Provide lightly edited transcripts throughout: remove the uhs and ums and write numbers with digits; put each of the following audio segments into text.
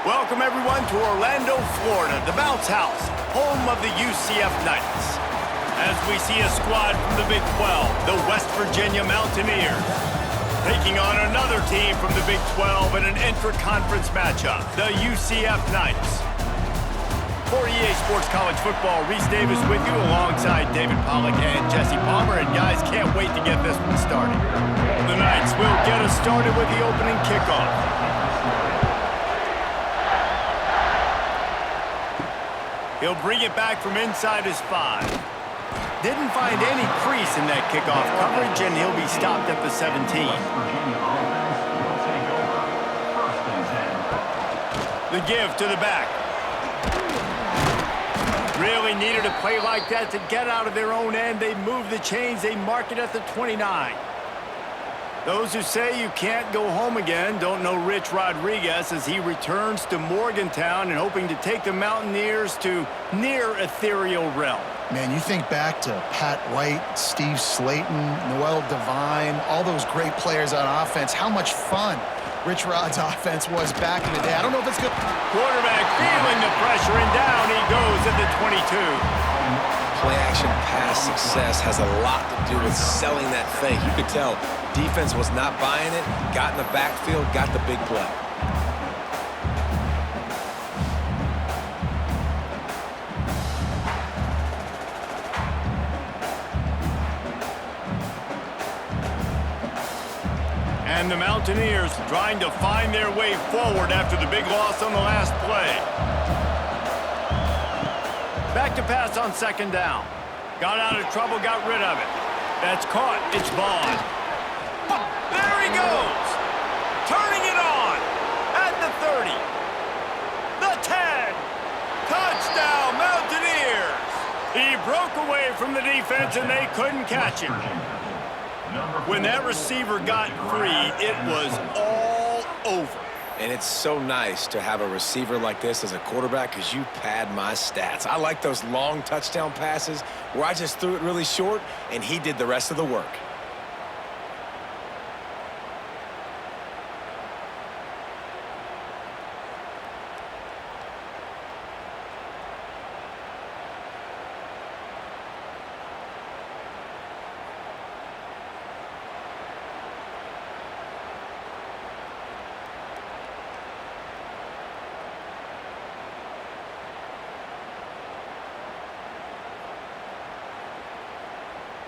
Welcome, everyone, to Orlando, Florida, the bounce house, home of the UCF Knights. As we see a squad from the Big 12, the West Virginia Mountaineers, taking on another team from the Big 12 in an intra-conference matchup, the UCF Knights. For EA Sports College Football, Reese Davis with you alongside David Pollack and Jesse Palmer. And guys, can't wait to get this one started. The Knights will get us started with the opening kickoff. He'll bring it back from inside his 5. Didn't find any crease in that kickoff coverage, and he'll be stopped at the 17. The give to the back. Really needed a play like that to get out of their own end. They move the chains. They mark it at the 29. Those who say you can't go home again don't know Rich Rodriguez as he returns to Morgantown and hoping to take the Mountaineers to near ethereal realm. Man, you think back to Pat White, Steve Slayton, Noel Devine, all those great players on offense. How much fun Rich Rod's offense was back in the day. I don't know if it's good. Quarterback feeling the pressure, and down he goes at the 22. Play-action pass success has a lot to do with selling that fake. You could tell defense was not buying it, got in the backfield, got the big play. And the Mountaineers trying to find their way forward after the big loss on the last play. Back to pass on second down. Got out of trouble, got rid of it. That's caught. It's Vaughn. There he goes. Turning it on. At the 30. The 10. Touchdown, Mountaineers. He broke away from the defense and they couldn't catch him. When that receiver got free, it was all over. And it's so nice to have a receiver like this as a quarterback because you pad my stats. I like those long touchdown passes where I just threw it really short and he did the rest of the work.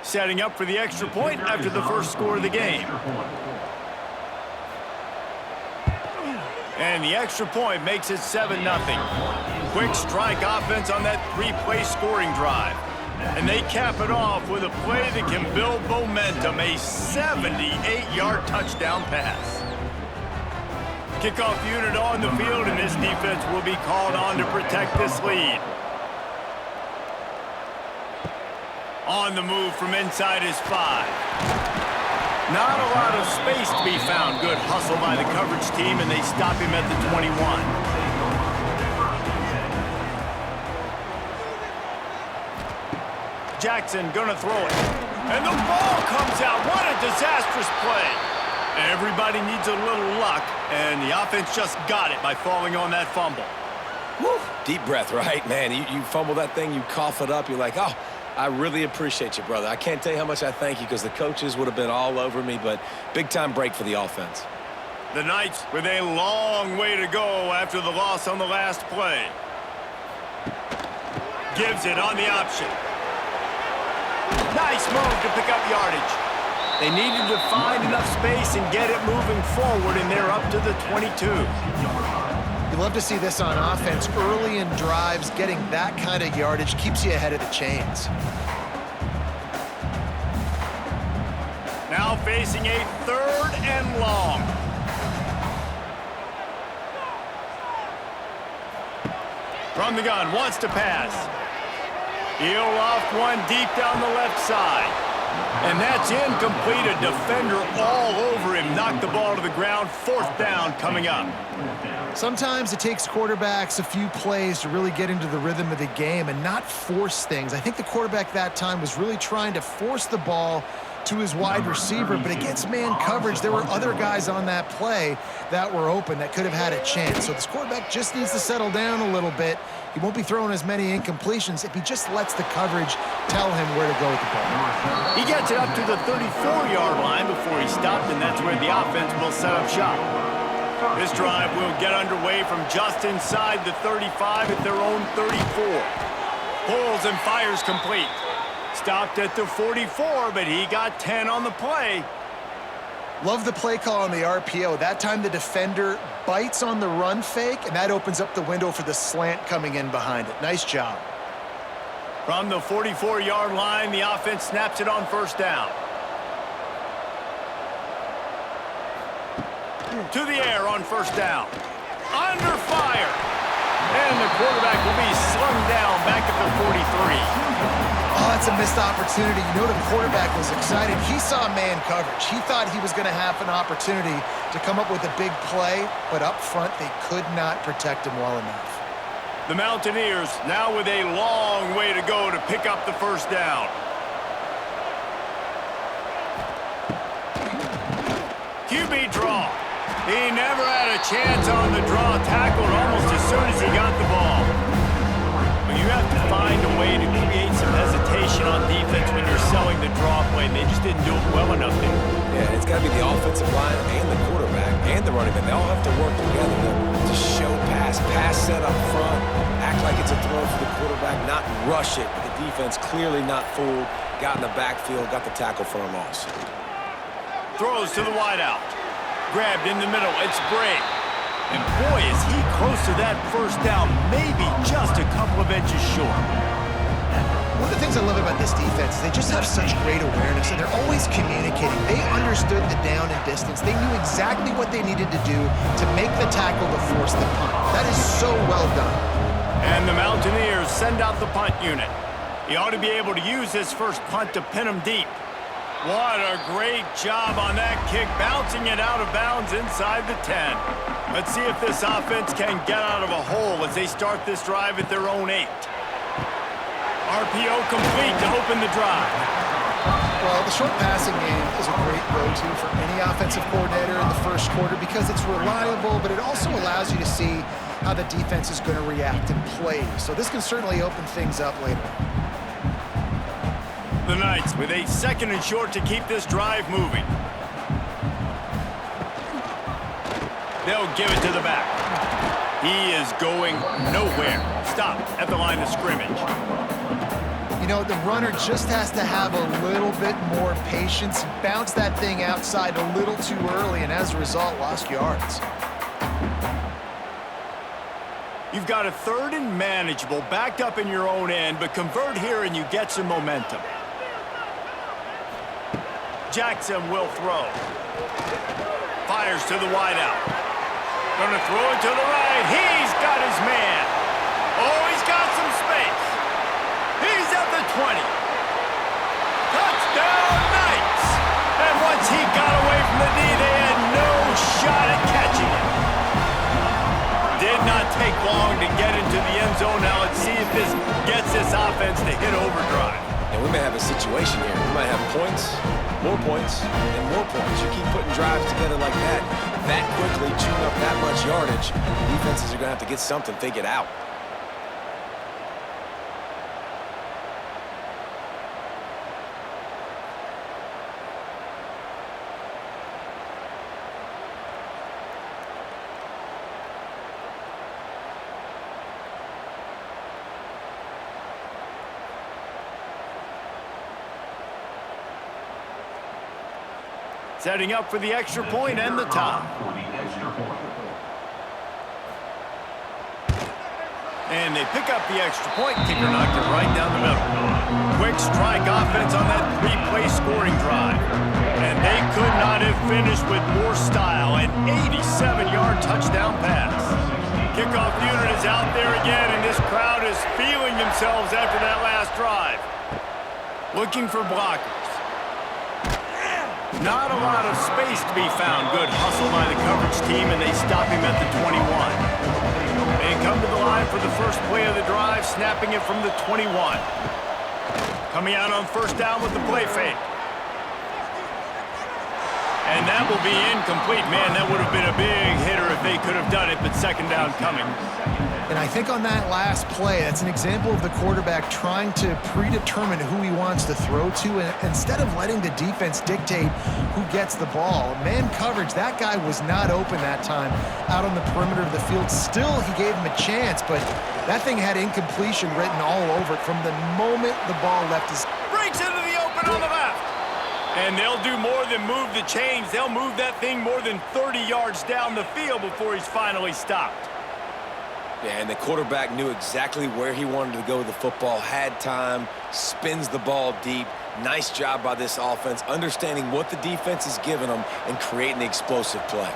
Setting up for the extra point after the first score of the game. And the extra point makes it 7-0. Quick strike offense on that 3-play scoring drive. And they cap it off with a play that can build momentum, a 78-yard touchdown pass. Kickoff unit on the field, and this defense will be called on to protect this lead. On the move from inside his 5. Not a lot of space to be found. Good hustle by the coverage team, and they stop him at the 21. Jackson gonna throw it. And the ball comes out. What a disastrous play. Everybody needs a little luck, and the offense just got it by falling on that fumble. Woo. Deep breath, right? Man, you fumble that thing, you cough it up, you're like, oh, I really appreciate you, brother. I can't tell you how much I thank you because the coaches would have been all over me, but big-time break for the offense. The Knights with a long way to go after the loss on the last play. Gives it on the option. Nice move to pick up yardage. They needed to find enough space and get it moving forward, and they're up to the 22. You love to see this on offense early in drives. Getting that kind of yardage keeps you ahead of the chains. Now facing a 3rd and long. From the gun, wants to pass. He'll loft one deep down the left side. And that's incomplete. A defender all over him. Knocked the ball to the ground. 4th down coming up. Sometimes it takes quarterbacks a few plays to really get into the rhythm of the game and not force things. I think the quarterback that time was really trying to force the ball to his wide receiver, but against man coverage, there were other guys on that play that were open that could have had a chance. So this quarterback just needs to settle down a little bit. He won't be throwing as many incompletions if he just lets the coverage tell him where to go with the ball. He gets it up to the 34-yard line before he stopped, and that's where the offense will set up shop. This drive will get underway from just inside the 35 at their own 34. Pulls and fires complete. Stopped at the 44, but he got 10 on the play. Love the play call on the RPO. That time the defender bites on the run fake, and that opens up the window for the slant coming in behind it. Nice job. From the 44-yard line, the offense snaps it on first down. To the air on first down. Under fire. And the quarterback will be slung down back at the 43. Oh, that's a missed opportunity. You know the quarterback was excited. He saw man coverage. He thought he was going to have an opportunity to come up with a big play, but up front they could not protect him well enough. The Mountaineers now with a long way to go to pick up the first down. QB draw. He never had a chance on the draw, tackled almost as soon as he got the ball. But you have to find a way to create some hesitation on defense when you're selling the draw play, and they just didn't do it well enough there. Yeah, it's got to be the offensive line and the quarterback and the running back. They all have to work together to show pass set up front, act like it's a throw for the quarterback, not rush it. The defense clearly not fooled, got in the backfield, got the tackle for a loss. Throws to the wideout. Grabbed in the middle. It's Bray. And boy, is he close to that first down, maybe just a couple of inches short. One of the things I love about this defense is they just have such great awareness, and they're always communicating. They understood the down and distance. They knew exactly what they needed to do to make the tackle to force the punt. That is so well done. And the Mountaineers send out the punt unit. He ought to be able to use his first punt to pin him deep. What a great job on that kick, bouncing it out of bounds inside the 10. Let's see if this offense can get out of a hole as they start this drive at their own 8. RPO complete to open the drive. Well, the short passing game is a great go-to for any offensive coordinator in the first quarter because it's reliable, but it also allows you to see how the defense is going to react and play. So this can certainly open things up later. The Knights with a 2nd and short to keep this drive moving. They'll give it to the back. He is going nowhere. Stop at the line of scrimmage. You know, the runner just has to have a little bit more patience. Bounce that thing outside a little too early, and as a result, lost yards. You've got a 3rd and manageable, backed up in your own end, but convert here and you get some momentum. Jackson will throw. Fires to the wideout. Gonna throw it to the right. He's got his man. Oh, he's got some space. He's at the 20. Touchdown, Knights! And once he got away from the knee, they had no shot at catching it. Did not take long to get into the end zone. Now let's see if this gets this offense to hit overdrive. And we may have a situation here. We might have points, more points, and more points. You keep putting drives together like that quickly, chewing up that much yardage, defenses are going to have to get something figured out. Setting up for the extra point and the tie. And they pick up the extra point. Kicker knocked it right down the middle. Quick strike offense on that 3-play scoring drive. And they could not have finished with more style. An 87-yard touchdown pass. Kickoff unit is out there again, and this crowd is feeling themselves after that last drive. Looking for blockers. Not a lot of space to be found. Good hustle by the coverage team, and they stop him at the 21. They come to the line for the first play of the drive, snapping it from the 21. Coming out on first down with the play fake. And that will be incomplete. Man, that would have been a big hitter if they could have done it, but second down coming. And I think on that last play, that's an example of the quarterback trying to predetermine who he wants to throw to, and instead of letting the defense dictate who gets the ball. Man coverage, that guy was not open that time out on the perimeter of the field. Still, he gave him a chance, but that thing had incompletion written all over it from the moment the ball left his... Breaks into the open on the left. And they'll do more than move the chains. They'll move that thing more than 30 yards down the field before he's finally stopped. Yeah, and the quarterback knew exactly where he wanted to go with the football, had time, spins the ball deep. Nice job by this offense, understanding what the defense is giving them and creating the explosive play.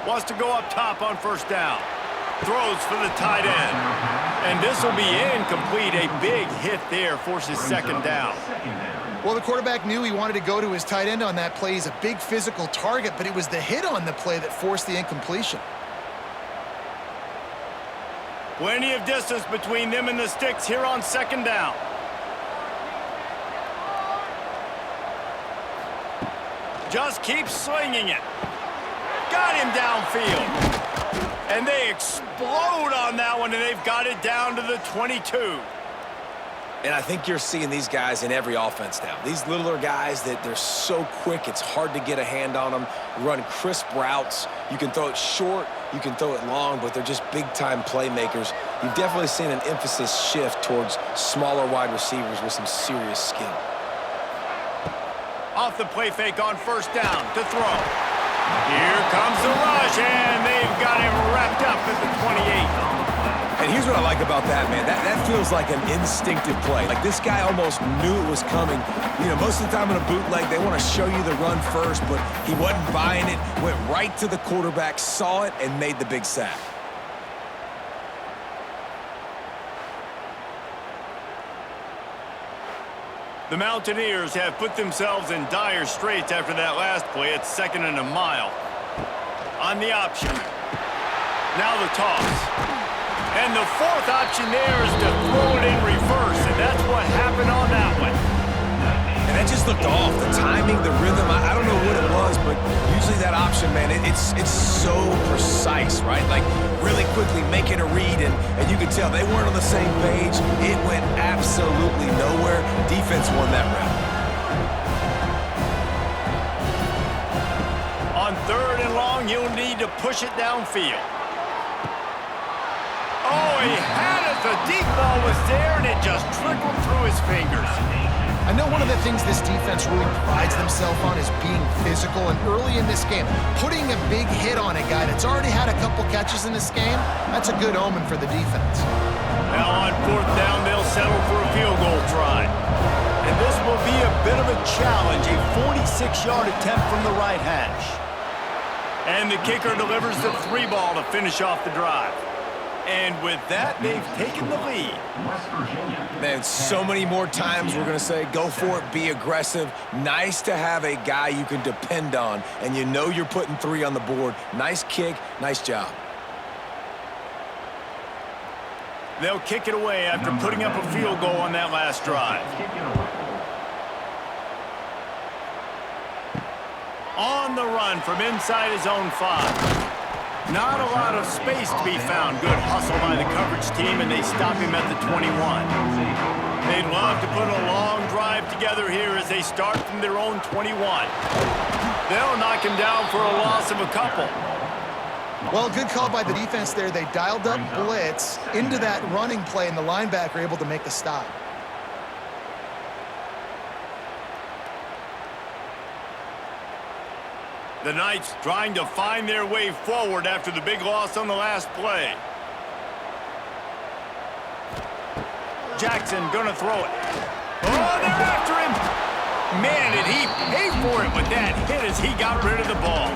Wants to go up top on first down. Throws for the tight end. And this will be incomplete. A big hit there forces second down. Well, the quarterback knew he wanted to go to his tight end on that play. He's a big physical target, but it was the hit on the play that forced the incompletion. Plenty of distance between them and the sticks here on second down. Just keep slinging it. Got him downfield. And they explode on that one, and they've got it down to the 22. And I think you're seeing these guys in every offense now. These littler guys that they're so quick, it's hard to get a hand on them, run crisp routes. You can throw it short, you can throw it long, but they're just big-time playmakers. You've definitely seen an emphasis shift towards smaller wide receivers with some serious skill. Off the play fake on first down to throw. Here comes the rush, and they've got him wrapped up at the 28. And here's what I like about that, man. That feels like an instinctive play. Like this guy almost knew it was coming. You know, most of the time in a bootleg, they want to show you the run first, but he wasn't buying it, went right to the quarterback, saw it, and made the big sack. The Mountaineers have put themselves in dire straits after that last play. It's second and a mile. On the option. Now the toss. And the fourth option there is to throw it in reverse, and that's what happened on that one. And that just looked off. The timing, the rhythm, I don't know what it was, but usually that option, man, it's so precise, right? Like really quickly making a read, and you could tell they weren't on the same page. It went absolutely nowhere. Defense won that round. On third and long, you'll need to push it downfield. Oh, he had it. The deep ball was there, and it just trickled through his fingers. I know one of the things this defense really prides themselves on is being physical, and early in this game, putting a big hit on a guy that's already had a couple catches in this game, that's a good omen for the defense. Now on fourth down, they'll settle for a field goal try. And this will be a bit of a challenge, a 46-yard attempt from the right hash. And the kicker delivers the 3-ball to finish off the drive. And with that, they've taken the lead. Man, so many more times we're going to say, go for it, be aggressive. Nice to have a guy you can depend on, and you know you're putting 3 on the board. Nice kick, nice job. They'll kick it away after putting up a field goal on that last drive. On the run from inside his own 5. Not a lot of space to be found. Good hustle by the coverage team, and they stop him at the 21. They'd love to put a long drive together here as they start from their own 21. They'll knock him down for a loss of a couple. Well, good call by the defense there. They dialed up blitz into that running play, and the linebacker able to make the stop. The Knights trying to find their way forward after the big loss on the last play. Jackson gonna throw it. Oh, they're after him. Man, did he pay for it with that hit as he got rid of the ball.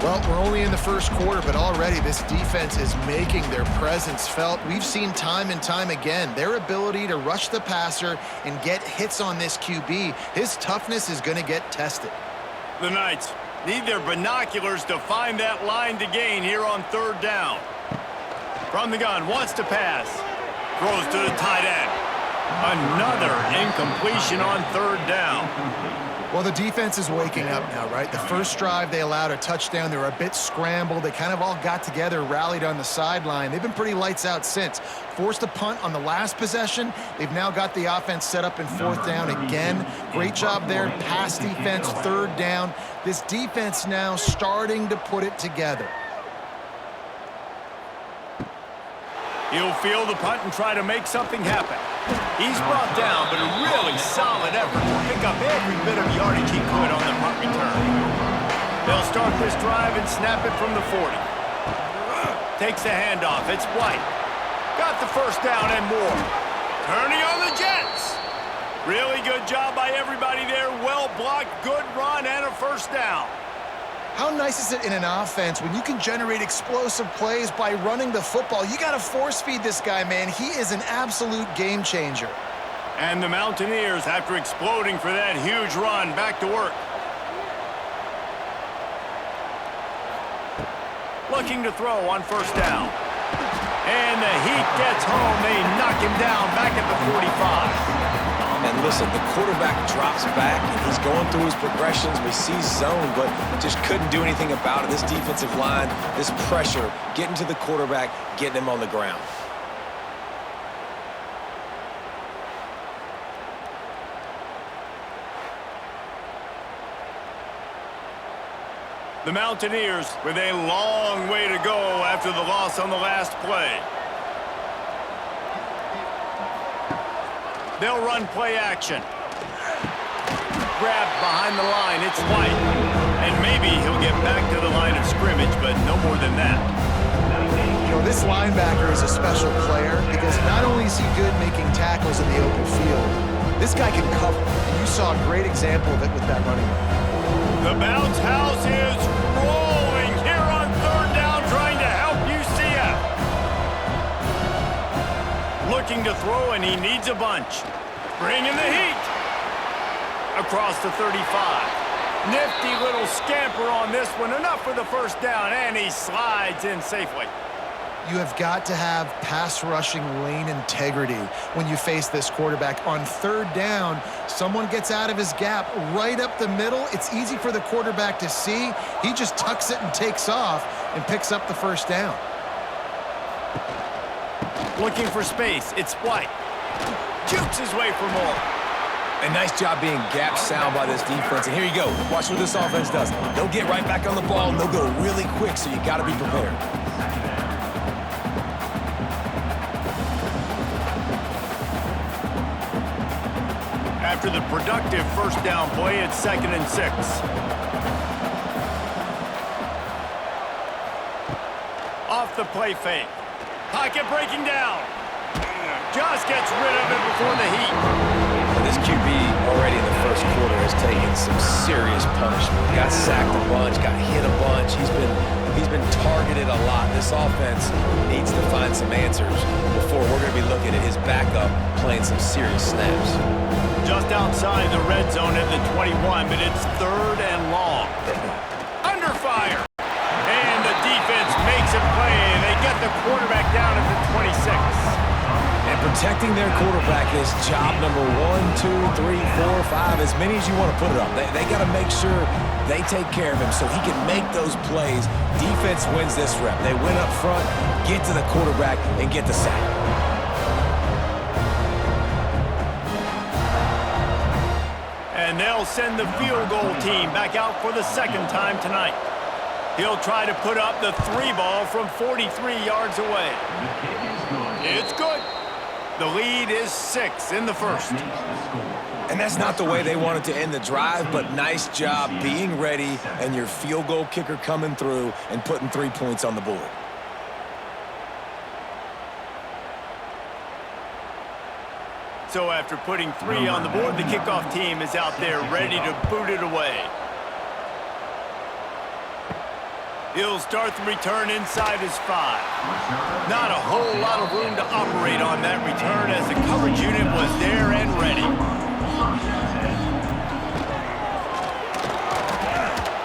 Well, we're only in the first quarter, but already this defense is making their presence felt. We've seen time and time again their ability to rush the passer and get hits on this QB. His toughness is going to get tested. The Knights need their binoculars to find that line to gain here on third down. From the gun, wants to pass. Throws to the tight end. Another incompletion on third down. Well, the defense is waking up now, right? The first drive, they allowed a touchdown. They were a bit scrambled. They kind of all got together, rallied on the sideline. They've been pretty lights out since. Forced a punt on the last possession. They've now got the offense set up in fourth down again. Great job there. Pass defense, third down. This defense now starting to put it together. He'll field the punt and try to make something happen. He's brought down, but a really solid effort to pick up every bit of yardage he could on the punt return. They'll start this drive and snap it from the 40. Takes the handoff. It's White. Got the first down and more. Turning on the Jets. Really good job by everybody there. Well blocked, good run, and a first down. How nice is it in an offense when you can generate explosive plays by running the football? You got to force feed this guy, man. He is an absolute game changer. And the Mountaineers, after exploding for that huge run, back to work. Looking to throw on first down. And the heat gets home. They knock him down back at the 45. And listen, the quarterback drops back, and he's going through his progressions. We see zone, but just couldn't do anything about it. This defensive line, this pressure, getting to the quarterback, getting him on the ground. The Mountaineers with a long way to go after the loss on the last play. They'll run play action. Grabbed behind the line, it's White. And maybe he'll get back to the line of scrimmage, but no more than that. You know, this linebacker is a special player because not only is he good making tackles in the open field, this guy can cover. And you saw a great example of it with that running back. The bounce house is rolling here on third down, trying to help UCF. Looking to throw, and he needs a bunch. Bringing the heat. Across the 35. Nifty little scamper on this one. Enough for the first down, and he slides in safely. You have got to have pass rushing lane integrity when you face this quarterback. On third down, someone gets out of his gap right up the middle. It's easy for the quarterback to see. He just tucks it and takes off and picks up the first down. Looking for space, it's White. Jukes his way for more. A nice job being gap sound by this defense. And here you go. Watch what this offense does. They'll get right back on the ball, and they'll go really quick, so you got to be prepared. After the productive first down play, it's 2nd and 6. Off the play fake. Pocket breaking down. Just gets rid of it before the heat. This QB already in the first quarter has taken some serious punishment. Got sacked a bunch, got hit a bunch. He's been targeted a lot. This offense needs to find some answers before we're going to be looking at his backup playing some serious snaps. Just outside the red zone at the 21, but it's 3rd and long. Under fire. And the defense makes a play. They get the quarterback down at the 26. And protecting their quarterback is job number 1, 2, 3, 4, 5, as many as you want to put it up. They got to make sure they take care of him so he can make those plays. Defense wins this rep. They win up front, get to the quarterback, and get the sack. And they'll send the field goal team back out for the 2nd time tonight. He'll try to put up the 3 ball from 43 yards away. It's good. The lead is 6 in the first. And that's not the way they wanted to end the drive, but nice job being ready and your field goal kicker coming through and putting 3 points on the board. So after putting 3 on the board, the kickoff team is out there ready to boot it away. He'll start the return inside his 5. Not a whole lot of room to operate on that return as the coverage unit was there and ready.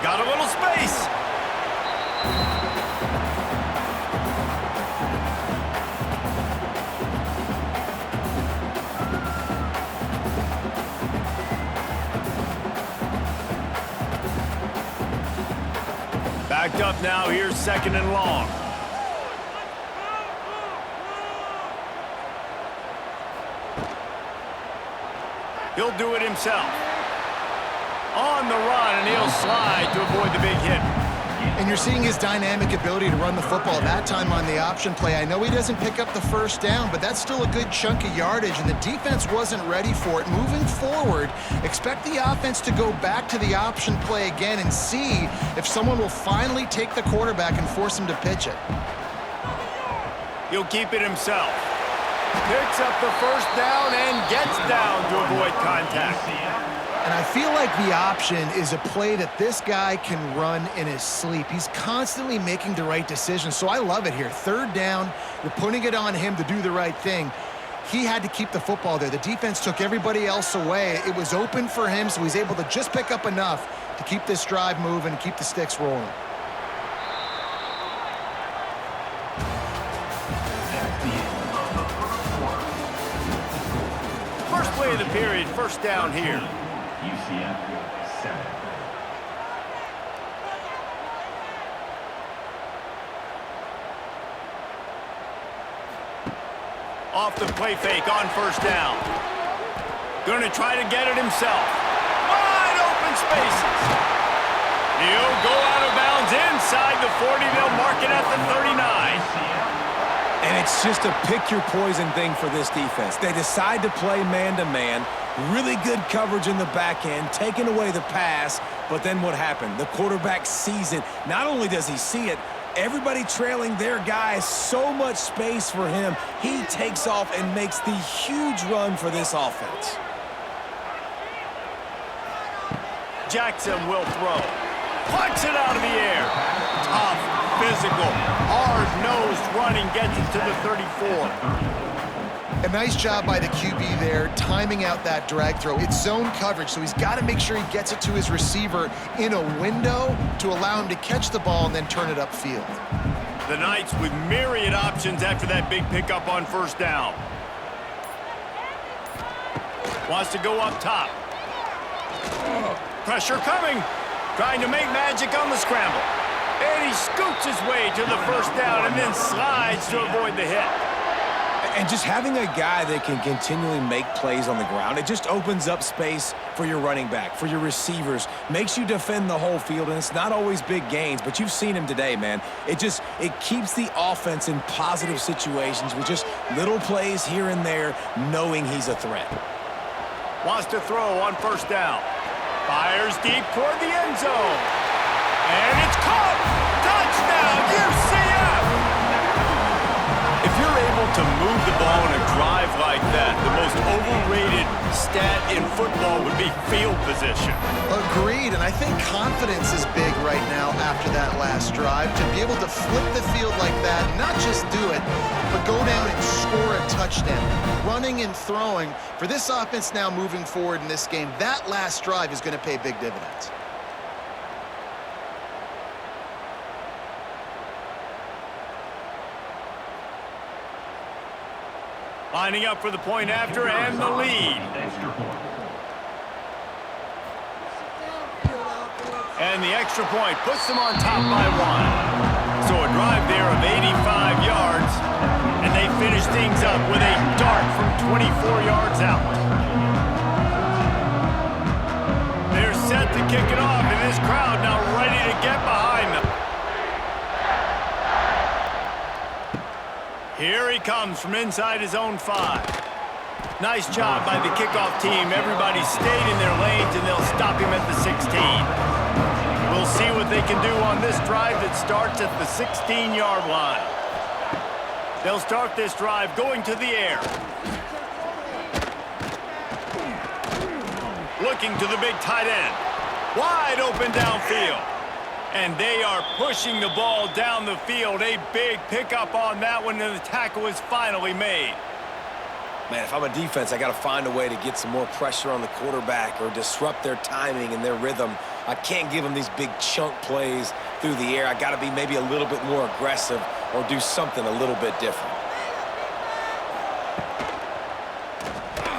Got a little space. up now. Here's 2nd and long. He'll do it himself. On the run, and he'll slide to avoid the big hit. And you're seeing his dynamic ability to run the football, that time on the option play. I know he doesn't pick up the first down, but that's still a good chunk of yardage, and the defense wasn't ready for it. Moving forward, expect the offense to go back to the option play again and see if someone will finally take the quarterback and force him to pitch it. He'll keep it himself. Picks up the first down and gets down to avoid contact. And I feel like the option is a play that this guy can run in his sleep. He's constantly making the right decisions, so I love it here. 3rd down, you're putting it on him to do the right thing. He had to keep the football there. The defense took everybody else away. It was open for him, so he's able to just pick up enough to keep this drive moving and keep the sticks rolling. First play of the period, first down here. UCF 7. Off the play fake on first down. Going to try to get it himself. Wide open spaces. He'll go out of bounds inside the 40. They'll mark it at the 39. And it's just a pick-your-poison thing for this defense. They decide to play man-to-man, really good coverage in the back end, taking away the pass, but then what happened? The quarterback sees it. Not only does he see it, everybody trailing their guy, so much space for him. He takes off and makes the huge run for this offense. Jackson will throw. Plucks it out of the air. Tough, physical, hard-nosed running gets it to the 34. A nice job by the QB there, timing out that drag throw. It's zone coverage, so he's got to make sure he gets it to his receiver in a window to allow him to catch the ball and then turn it upfield. The Knights with myriad options after that big pickup on first down. Wants to go up top. Pressure coming. Trying to make magic on the scramble. And he scoots his way to the first down and then slides to avoid the hit. And just having a guy that can continually make plays on the ground, it just opens up space for your running back, for your receivers, makes you defend the whole field, and it's not always big gains, but you've seen him today, man. It keeps the offense in positive situations with just little plays here and there, knowing he's a threat. Wants to throw on first down. Fires deep toward the end zone. And it's caught! Touchdown, UCF! If you're able to move the ball in a drive like that, the most overrated stat in football would be field position. Agreed, and I think confidence is big right now after that last drive. To be able to flip the field like that, not just do it, but go down and score a touchdown. Running and throwing, for this offense now moving forward in this game, that last drive is going to pay big dividends. Lining up for the point after and the lead. And the extra point puts them on top by 1. So a drive there of 85 yards, and they finish things up with a dart from 24 yards out. They're set to kick it off, and this crowd now ready to get behind them. Here he comes from inside his own 5. Nice job by the kickoff team. Everybody stayed in their lanes, and they'll stop him at the 16. We'll see what they can do on this drive that starts at the 16-yard line. They'll start this drive going to the air. Looking to the big tight end. Wide open downfield. And they are pushing the ball down the field. A big pickup on that one, and the tackle is finally made. Man, if I'm a defense, I got to find a way to get some more pressure on the quarterback or disrupt their timing and their rhythm. I can't give them these big chunk plays through the air. I got to be maybe a little bit more aggressive or do something a little bit different.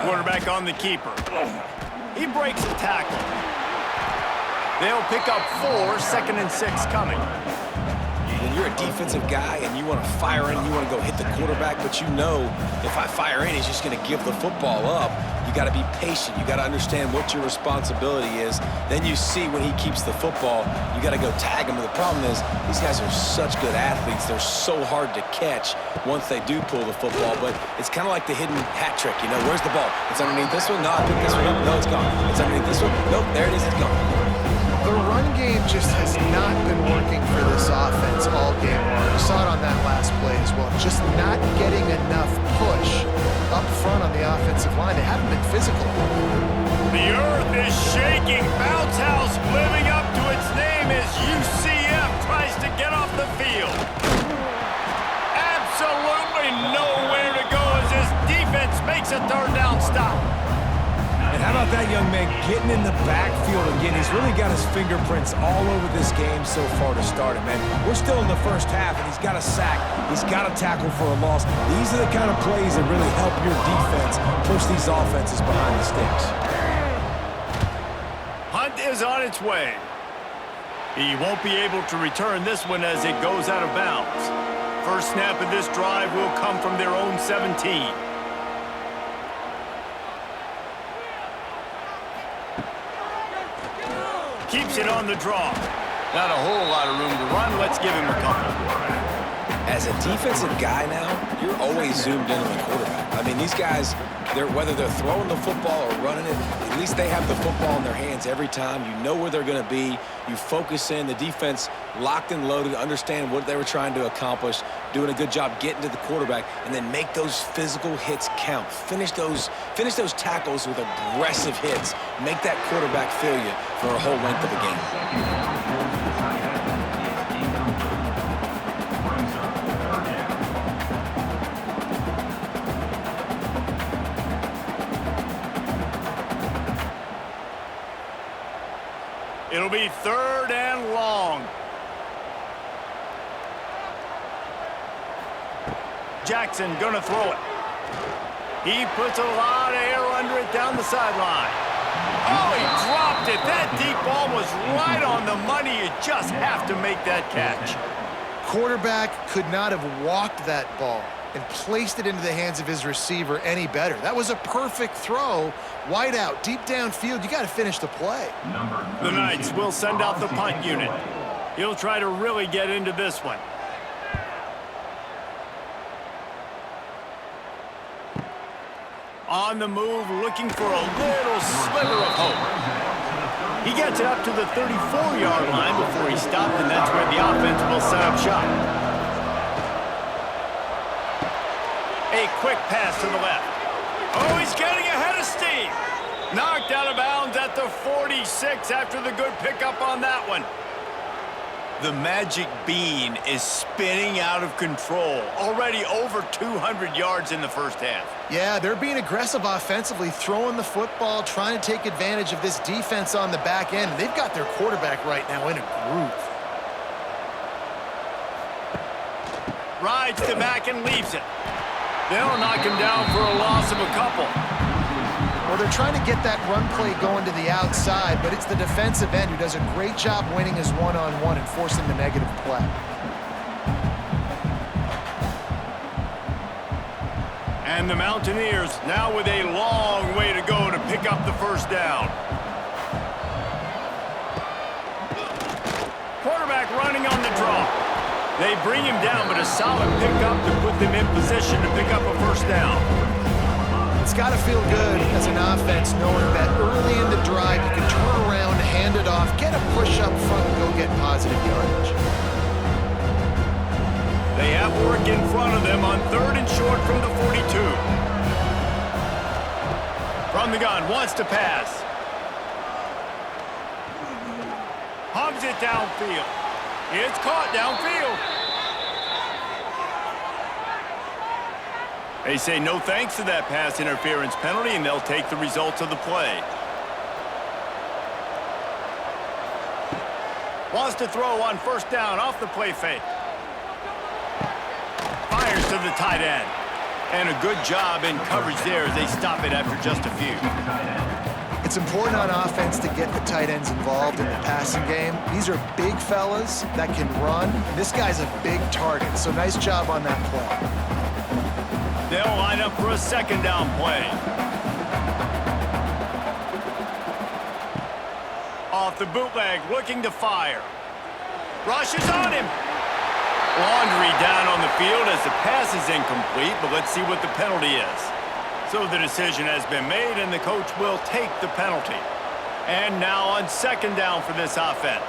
Quarterback on the keeper. He breaks the tackle. They'll pick up 4, 2nd and 6 coming. defensive guy and you want to fire in, you want to go hit the quarterback, but you know if I fire in, he's just going to give the football up. You got to be patient. You got to understand what your responsibility is. Then you see when he keeps the football, you got to go tag him. But the problem is these guys are such good athletes. They're so hard to catch once they do pull the football. But it's kind of like the hidden hat trick. You know, where's the ball? It's underneath this one. No, I picked this one up. No, it's gone. It's underneath this one. Nope, there it is. It's gone. The run game just has not been working for this offense all game long. You saw it on that last play as well. Just not getting enough push up front on the offensive line. They haven't been physical. The earth is shaking. Bounce House living up to its name as UCF tries to get off the field. Absolutely nowhere to go as this defense makes a third down stop. And how about that young man getting in the backfield again? He's really got his fingerprints all over this game so far to start it, man. We're still in the first half, and he's got a sack. He's got a tackle for a loss. These are the kind of plays that really help your defense push these offenses behind the sticks. Hunt is on its way. He won't be able to return this one as it goes out of bounds. First snap of this drive will come from their own 17. Keeps it on the draw. Not a whole lot of room to run. Let's give him a couple. As a defensive guy now, you're always zoomed in on the quarterback. I mean, these guys, whether they're throwing the football or running it, at least they have the football in their hands every time. You know where they're going to be. You focus in. The defense locked and loaded, understand what they were trying to accomplish, doing a good job getting to the quarterback, and then make those physical hits count. Finish those tackles with aggressive hits. Make that quarterback feel you for a whole length of the game. It'll be third and long. Jackson gonna throw it. He puts a lot of air under it down the sideline. Oh, he dropped it. That deep ball was right on the money. You just have to make that catch. Quarterback could not have walked that ball and placed it into the hands of his receiver any better. That was a perfect throw. Wide out, deep downfield. You got to finish the play. The Knights will send out the punt unit. He'll try to really get into this one. On the move, looking for a little sliver of hope. He gets it up to the 34-yard line before he stopped, and that's where the offense will set up shop. A quick pass to the left. Oh, he's getting ahead of steam. Knocked out of bounds at the 46 after the good pickup on that one. The magic bean is spinning out of control. Already over 200 yards in the first half. Yeah, they're being aggressive offensively, throwing the football, trying to take advantage of this defense on the back end. They've got their quarterback right now in a groove. Rides the back and leaves it. They'll knock him down for a loss of a couple. Well, they're trying to get that run play going to the outside, but it's the defensive end who does a great job winning his one-on-one and forcing the negative play. And the Mountaineers now with a long way to go to pick up the first down. Quarterback running on the draw. They bring him down, but a solid pickup to put them in position to pick up a first down. It's got to feel good as an offense knowing that early in the drive you can turn around, hand it off, get a push up front, and go get positive yardage. They have work in front of them on third and short from the 42. From the gun, wants to pass. Hums it downfield. It's caught downfield. They say no thanks to that pass interference penalty, and they'll take the results of the play. Wants to throw on first down off the play fake. Fires to the tight end. And a good job in coverage there as they stop it after just a few. It's important on offense to get the tight ends involved in the passing game. These are big fellas that can run. This guy's a big target, so nice job on that play. They'll line up for a second down play. Off the bootleg, looking to fire. Rushes on him. Laundry down on the field as the pass is incomplete, but let's see what the penalty is. So the decision has been made, and the coach will take the penalty. And now on second down for this offense.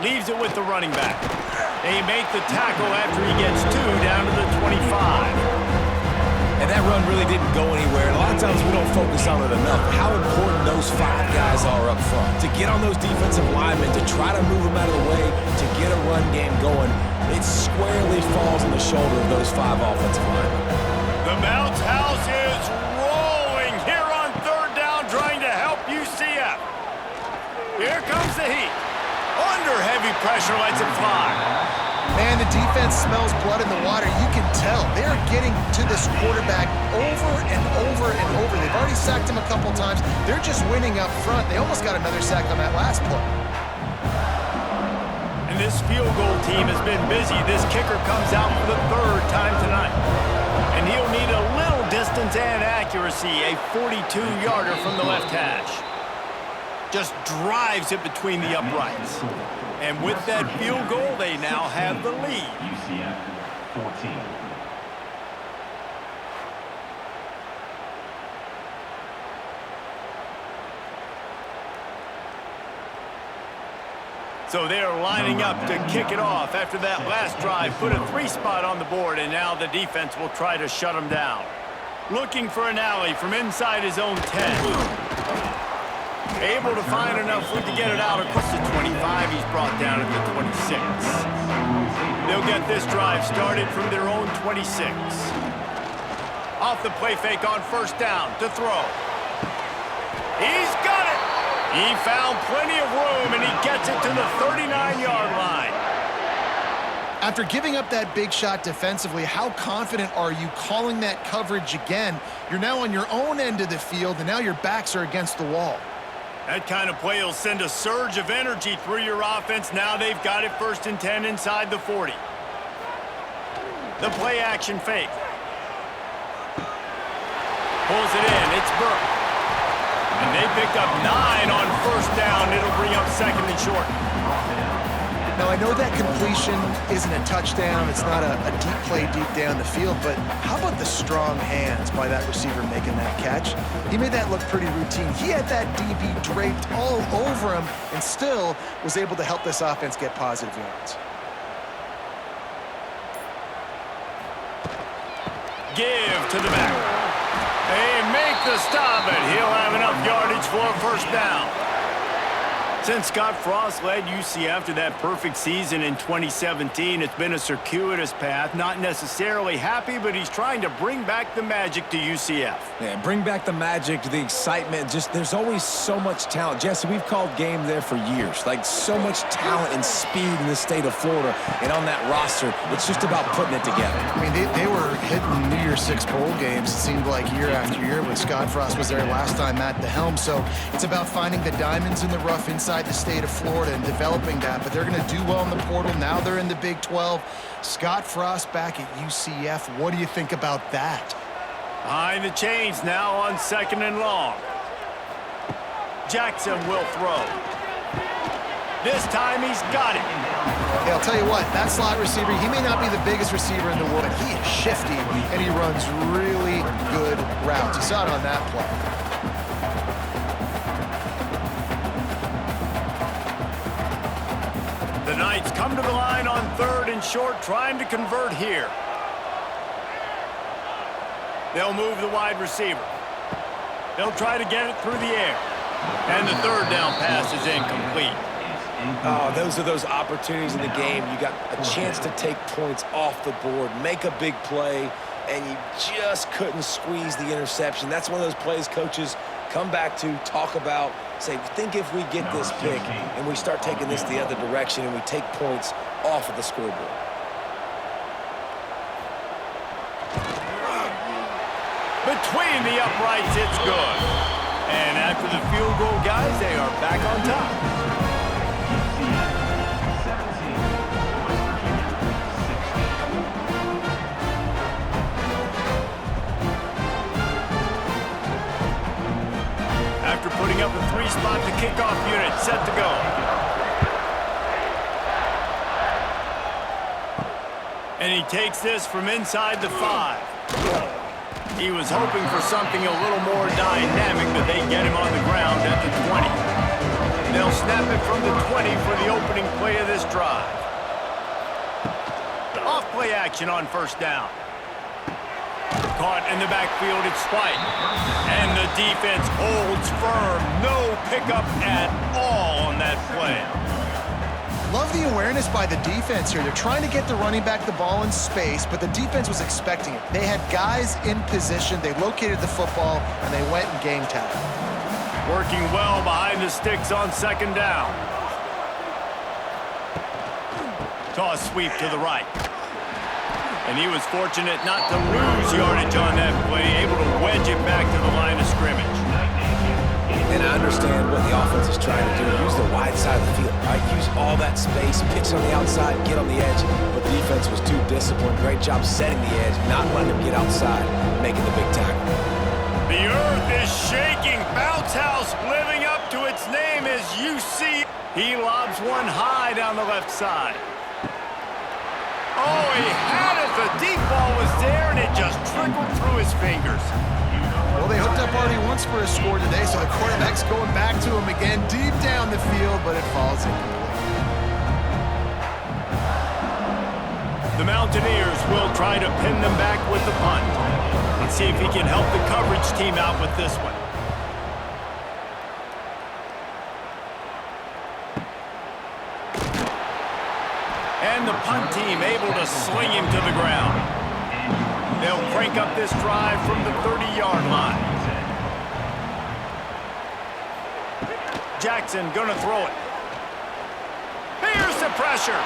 Leaves it with the running back. They make the tackle after he gets 2 down to the 25. And that run really didn't go anywhere. A lot of times we don't focus on it enough. How important those 5 guys are up front. To get on those defensive linemen, to try to move them out of the way, to get a run game going, it squarely falls on the shoulder of those 5 offensive linemen. The bounce house is rolling here on third down, trying to help UCF. Here comes the heat. Under heavy pressure, lets it fly. Man, the defense smells blood in the water. You can tell. They're getting to this quarterback over and over and over. They've already sacked him a couple times. They're just winning up front. They almost got another sack on that last play. And this field goal team has been busy. This kicker comes out for the 3rd time tonight. And he'll need a little distance and accuracy. A 42-yarder from the left hash. Just drives it between the uprights. And with that field goal, they now have the lead. UCF 14. So they're lining up to kick it off after that last drive. Put a 3 spot on the board, and now the defense will try to shut them down. Looking for an alley from inside his own 10. Able to find enough room to get it out across the 25. He's brought down at the 26. They'll get this drive started from their own 26. Off the play fake on first down to throw. He's got it. He found plenty of room, and he gets it to the 39-yard line. After giving up that big shot defensively, how confident are you calling that coverage again? You're now on your own end of the field, and now your backs are against the wall. That kind of play will send a surge of energy through your offense. Now they've got it 1st and 10 inside the 40. The play action fake. Pulls it in. It's Burke. And they picked up 9 on first down. It'll bring up 2nd and short. Now, I know that completion isn't a touchdown. It's not a deep play deep down the field, but how about the strong hands by that receiver making that catch? He made that look pretty routine. He had that DB draped all over him and still was able to help this offense get positive yards. Give to the back. They make the stop, and he'll have enough yardage for a first down. Since Scott Frost led UCF to that perfect season in 2017, it's been a circuitous path. Not necessarily happy, but he's trying to bring back the magic to UCF. Yeah, bring back the magic, the excitement. Just there's always so much talent. Jesse, we've called game there for years. Like, so much talent and speed in the state of Florida. And on that roster, it's just about putting it together. I mean, they were hitting New Year's Six bowl games, it seemed like, year after year when Scott Frost was there last time at the helm. So it's about finding the diamonds in the rough inside the state of Florida and developing that, but they're going to do well in the portal. Now they're in the Big 12. Scott Frost back at UCF. What do you think about that? Behind the chains now on 2nd and long. Jackson will throw. This time he's got it. Hey, I'll tell you what, that slot receiver, he may not be the biggest receiver in the world, but he is shifty and he runs really good routes. You saw it on that play. The Knights come to the line on 3rd and short, trying to convert here. They'll move the wide receiver. They'll try to get it through the air. And the 3rd down pass is incomplete. Oh, those are those opportunities in the game. You got a chance to take points off the board, make a big play, and you just couldn't squeeze the interception. That's one of those plays coaches come back to, talk about, say, think if we get this pick and we start taking this the other direction and we take points off of the scoreboard. Between the uprights, it's good. And after the field goal, guys, they are back on top. UCF 17, West Virginia 16. After putting up a three-spot, the kickoff unit set to go. And he takes this from inside the 5. He was hoping for something a little more dynamic, but they get him on the ground at the 20. They'll snap it from the 20 for the opening play of this drive. Off-play action on first down. Caught in the backfield, it's White. And the defense holds firm. No pickup at all on that play. Love the awareness by the defense here. They're trying to get the running back the ball in space, but the defense was expecting it. They had guys in position, they located the football, and they went and game tagged. Working well behind the sticks on second down. Toss sweep to the right. And he was fortunate not to lose yardage on that play, able to wedge it back to the line of scrimmage. And I understand what the offense is trying to do. Use the wide side of the field, right? Use all that space, pitch on the outside, get on the edge. But the defense was too disciplined. Great job setting the edge, not letting him get outside, making the big tackle. The earth is shaking. Bounce House living up to its name as UCF. He lobs one high down the left side. Oh, he had it. The deep ball was there, and it just trickled through his fingers. Well, they hooked up already once for a score today, so the quarterback's going back to him again deep down the field, but it falls incomplete. The Mountaineers will try to pin them back with the punt. Let's see if he can help the coverage team out with this one. And the punt team able to sling him to the ground. They'll crank up this drive from the 30-yard line. Jackson gonna throw it. Here's the pressure.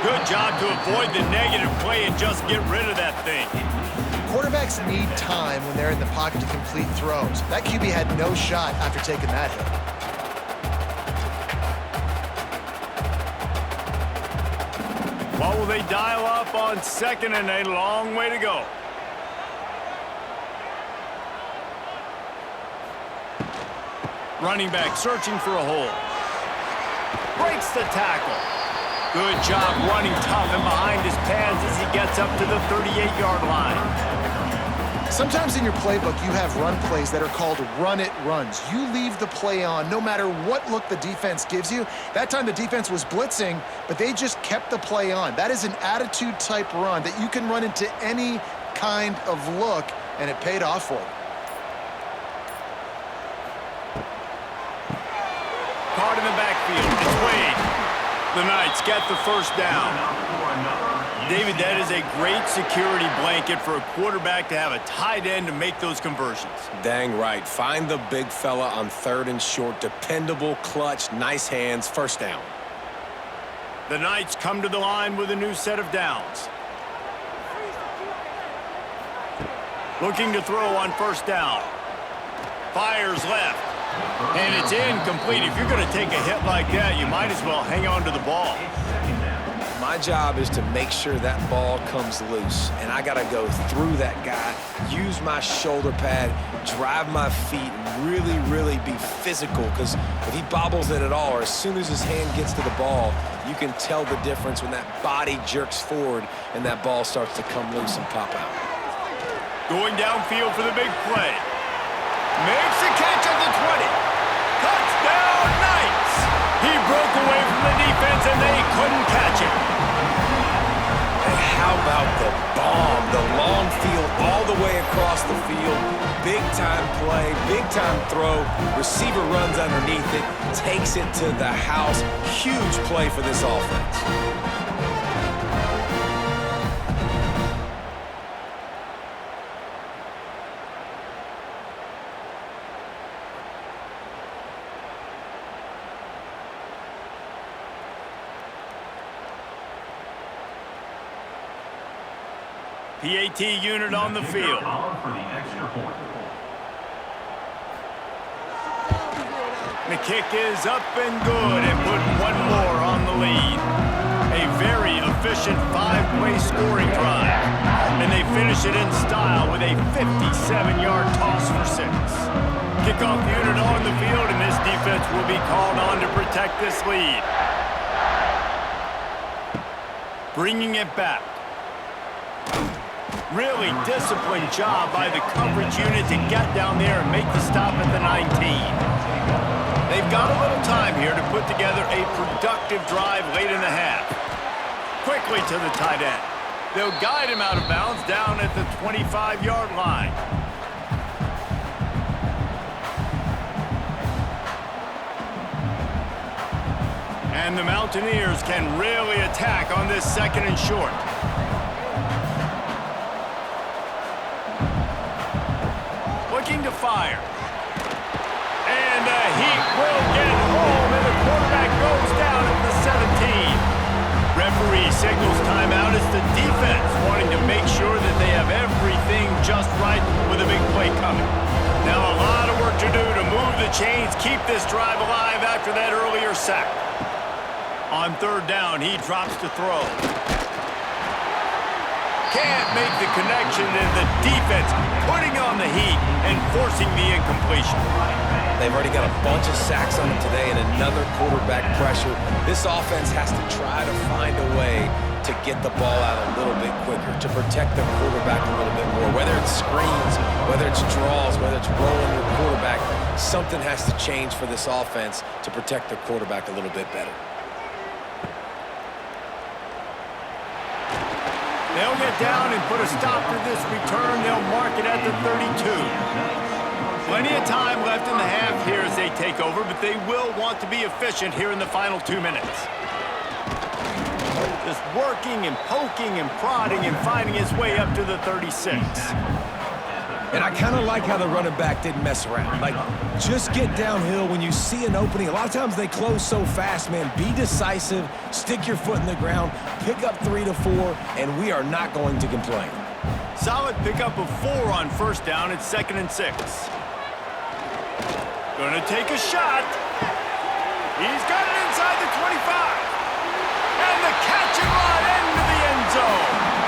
Good job to avoid the negative play and just get rid of that thing. Quarterbacks need time when they're in the pocket to complete throws. That QB had no shot after taking that hit. What will they dial up on second and a long way to go? Running back searching for a hole. Breaks the tackle. Good job running tough and behind his pads as he gets up to the 38-yard line. Sometimes in your playbook, you have run plays that are called run-it runs. You leave the play on no matter what look the defense gives you. That time the defense was blitzing, but they just kept the play on. That is an attitude-type run that you can run into any kind of look, and it paid off for them. Caught in the backfield. It's Wade. The Knights get the first down. David, that is a great security blanket for a quarterback to have a tight end to make those conversions. Dang right. Find the big fella on third and short. Dependable, clutch, nice hands, first down. The Knights come to the line with a new set of downs. Looking to throw on first down. Fires left. And it's incomplete. If you're going to take a hit like that, you might as well hang on to the ball. My job is to make sure that ball comes loose, and I got to go through that guy, use my shoulder pad, drive my feet, really, really be physical, because if he bobbles it at all, or as soon as his hand gets to the ball, you can tell the difference when that body jerks forward and that ball starts to come loose and pop out. Going downfield for the big play. Makes the catch at the 20. Touchdown, Knights! He broke away from the defense, and they couldn't catch him. And how about the bomb? The long field all the way across the field. Big-time play, big-time throw. Receiver runs underneath it, takes it to the house. Huge play for this offense. PAT unit on the field. For the extra point. The kick is up and good and put one more on the lead. A very efficient 5-play scoring drive. And they finish it in style with a 57-yard toss for 6. Kickoff unit on the field, and this defense will be called on to protect this lead. Bringing it back. Really disciplined job by the coverage unit to get down there and make the stop at the 19. They've got a little time here to put together a productive drive late in the half. Quickly to the tight end. They'll guide him out of bounds down at the 25-yard line. And the Mountaineers can really attack on this 2nd and short. Looking to fire. And the heat will get home, and the quarterback goes down at the 17. Referee signals timeout as the defense wanting to make sure that they have everything just right with a big play coming. Now a lot of work to do to move the chains, keep this drive alive after that earlier sack. On 3rd down, he drops to throw. Can't make the connection, and the defense putting on the heat and forcing the incompletion. They've already got a bunch of sacks on them today and another quarterback pressure. This offense has to try to find a way to get the ball out a little bit quicker, to protect their quarterback a little bit more. Whether it's screens, whether it's draws, whether it's rolling your quarterback, something has to change for this offense to protect their quarterback a little bit better. They'll get down and put a stop to this return. They'll mark it at the 32. Plenty of time left in the half here as they take over, but they will want to be efficient here in the final 2 minutes. Just working and poking and prodding and finding his way up to the 36. And I kind of like how the running back didn't mess around. Like, just get downhill when you see an opening. A lot of times they close so fast, man. Be decisive, stick your foot in the ground, pick up 3 to 4, and we are not going to complain. Solid pickup of 4 on 1st down. It's 2nd and 6. Gonna take a shot. He's got it inside the 25. And the catch and run into the end zone.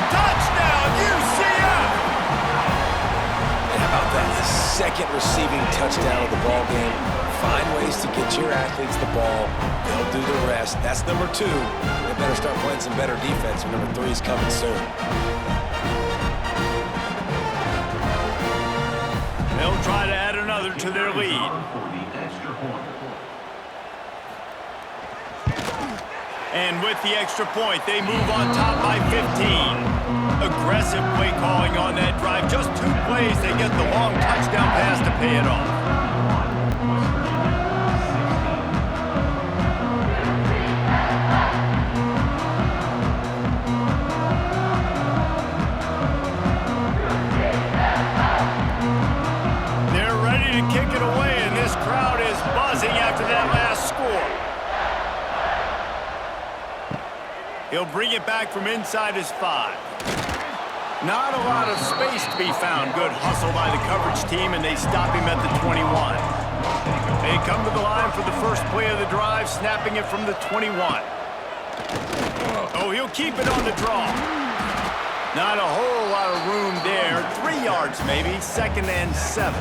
Touchdown, UCF! How about that? The 2nd receiving touchdown of the ball game. Find ways to get your athletes the ball. They'll do the rest. That's number 2. They better start playing some better defense. Number 3 is coming soon. They'll try to add another to their lead. And with the extra point, they move on top by 15. Aggressive play calling on that drive. Just 2 plays, they get the long touchdown pass to pay it off. They're ready to kick it away, and this crowd is buzzing after that last score. He'll bring it back from inside his 5. Not a lot of space to be found. Good hustle by the coverage team, and they stop him at the 21. They come to the line for the first play of the drive, snapping it from the 21. Oh, he'll keep it on the draw. Not a whole lot of room there. 3 yards maybe, 2nd and 7.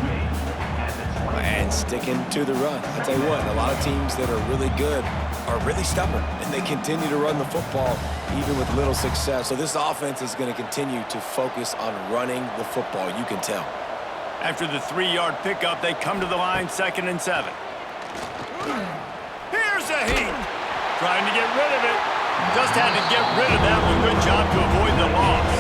And sticking to the run. I'll tell you what, a lot of teams that are really good are really stubborn, and they continue to run the football even with little success. So this offense is going to continue to focus on running the football, you can tell. After the 3-yard pickup, they come to the line, 2nd and 7. Here's a heat. Trying to get rid of it. Just had to get rid of that one. Good job to avoid the loss.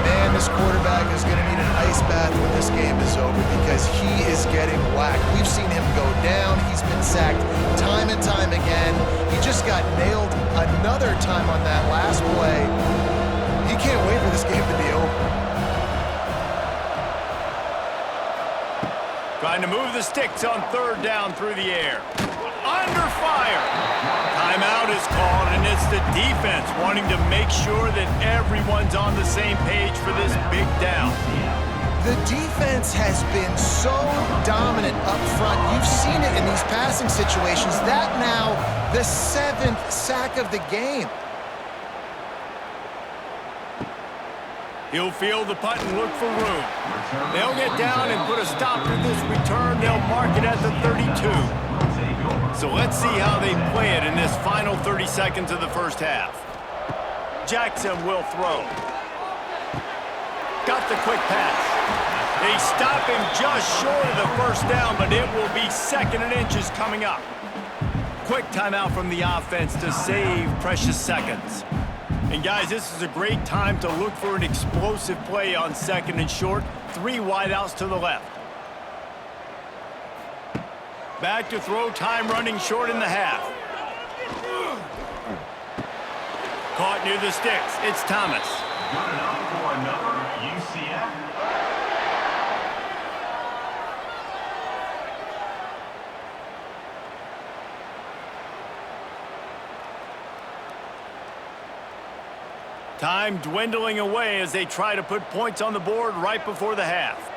Man, this quarterback is going to need an ice bath when this game is over because he is getting whacked. We've seen him go down. He's been sacked time and time again. He just got nailed another time on that last play. He can't wait for this game to be over. Trying to move the sticks on 3rd down through the air. Under fire. Timeout is called, and it's the defense wanting to make sure that everyone's on the same page for this big down. The defense has been so dominant up front. You've seen it in these passing situations. That now the 7th sack of the game. He'll field the punt and look for room. They'll get down and put a stop to this return. They'll mark it at the 32. So let's see how they play it in this final 30 seconds of the first half. Jackson will throw. Got the quick pass. They stop him just short of the first down, but it will be 2nd and inches coming up. Quick timeout from the offense to save precious seconds. And guys, this is a great time to look for an explosive play on 2nd and short. 3 wideouts to the left. Back to throw, time running short in the half. Caught near the sticks. It's Thomas. Good enough for another UCF. Time dwindling away as they try to put points on the board right before the half.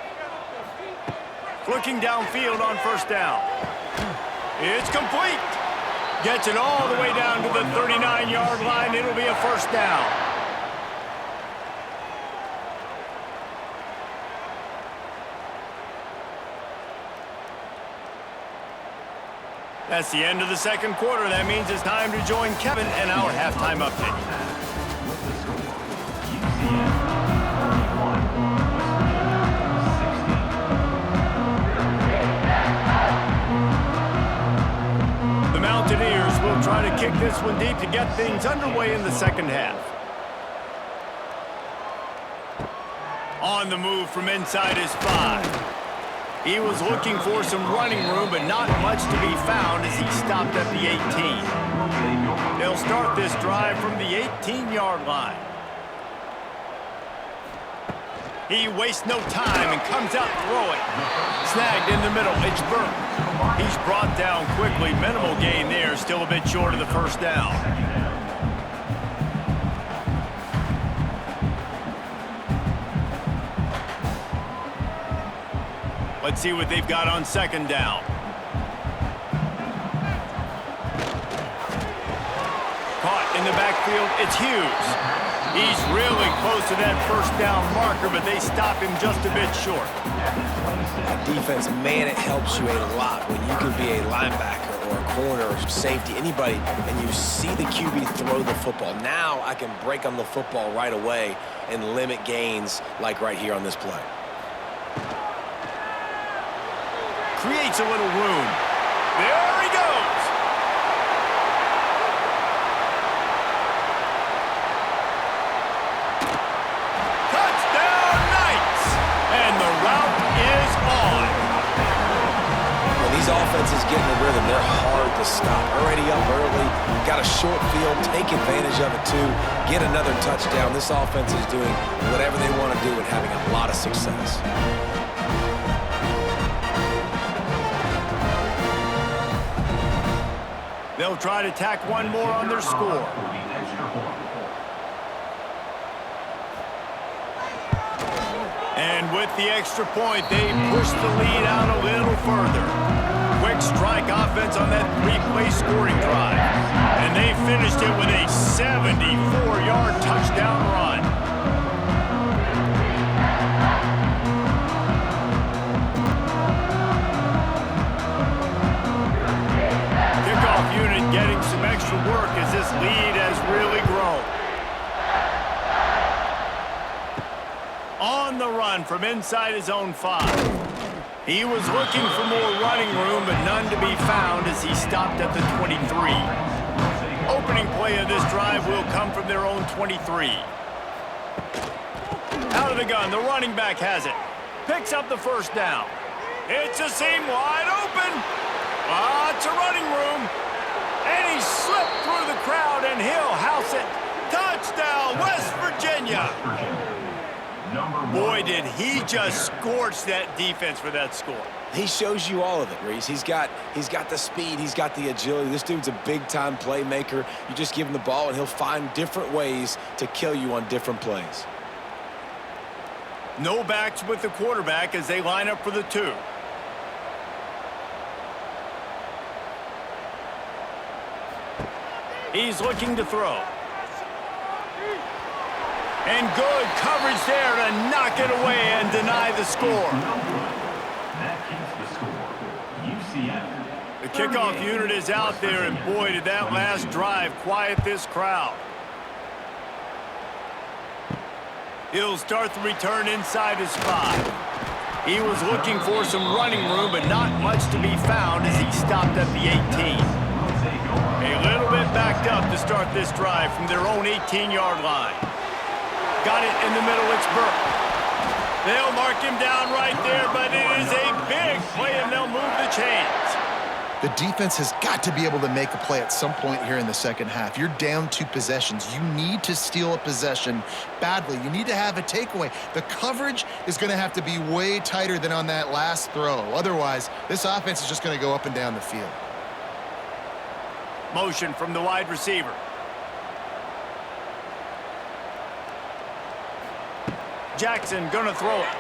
Looking downfield on first down. It's complete. Gets it all the way down to the 39-yard line. It'll be a first down. That's the end of the second quarter. That means it's time to join Kevin and our halftime update. The Mountaineers will try to kick this one deep to get things underway in the second half. On the move from inside his 5. He was looking for some running room, but not much to be found as he stopped at the 18. They'll start this drive from the 18-yard line. He wastes no time and comes out throwing. Snagged in the middle, it's Burke. He's brought down quickly. Minimal gain there, still a bit short of the first down. Let's see what they've got on second down. Caught in the backfield, it's Hughes. He's really close to that first down marker, but they stop him just a bit short. Defense, man, it helps you a lot when you can be a linebacker or a corner or safety, anybody, and you see the QB throw the football. Now I can break on the football right away and limit gains like right here on this play. Creates a little room. There he goes. Touchdown Knights. And the route is on. When these offenses get in the rhythm, they're hard to stop. Already up early, got a short field, take advantage of it too, get another touchdown. This offense is doing whatever they want to do and having a lot of success. They'll try to tack one more on their score. And with the extra point, they push the lead out a little further. Quick strike offense on that 3-play scoring drive. And they finished it with a 74-yard touchdown run. Unit getting some extra work as this lead has really grown. On the run from inside his own 5. He was looking for more running room, but none to be found as he stopped at the 23. Opening play of this drive will come from their own 23. Out of the gun, the running back has it. Picks up the first down. It's a seam wide open. Lots of running room. And he slipped through the crowd, and he'll house it. Touchdown, West Virginia. Boy, did he just scorch that defense for that score. He shows you all of it, Reese. He's got the speed. He's got the agility. This dude's a big-time playmaker. You just give him the ball, and he'll find different ways to kill you on different plays. No backs with the quarterback as they line up for the 2. He's looking to throw. And good coverage there to knock it away and deny the score. That keeps the score. UCF. The kickoff unit is out there, and boy, did that last drive quiet this crowd. He'll start the return inside his 5. He was looking for some running room, but not much to be found as he stopped at the 18. A little bit backed up to start this drive from their own 18-yard line. Got it in the middle, it's Burke. They'll mark him down right there, but it is a big play, and they'll move the chains. The defense has got to be able to make a play at some point here in the second half. You're down 2 possessions. You need to steal a possession badly. You need to have a takeaway. The coverage is going to have to be way tighter than on that last throw. Otherwise, this offense is just going to go up and down the field. Motion from the wide receiver. Jackson gonna throw it.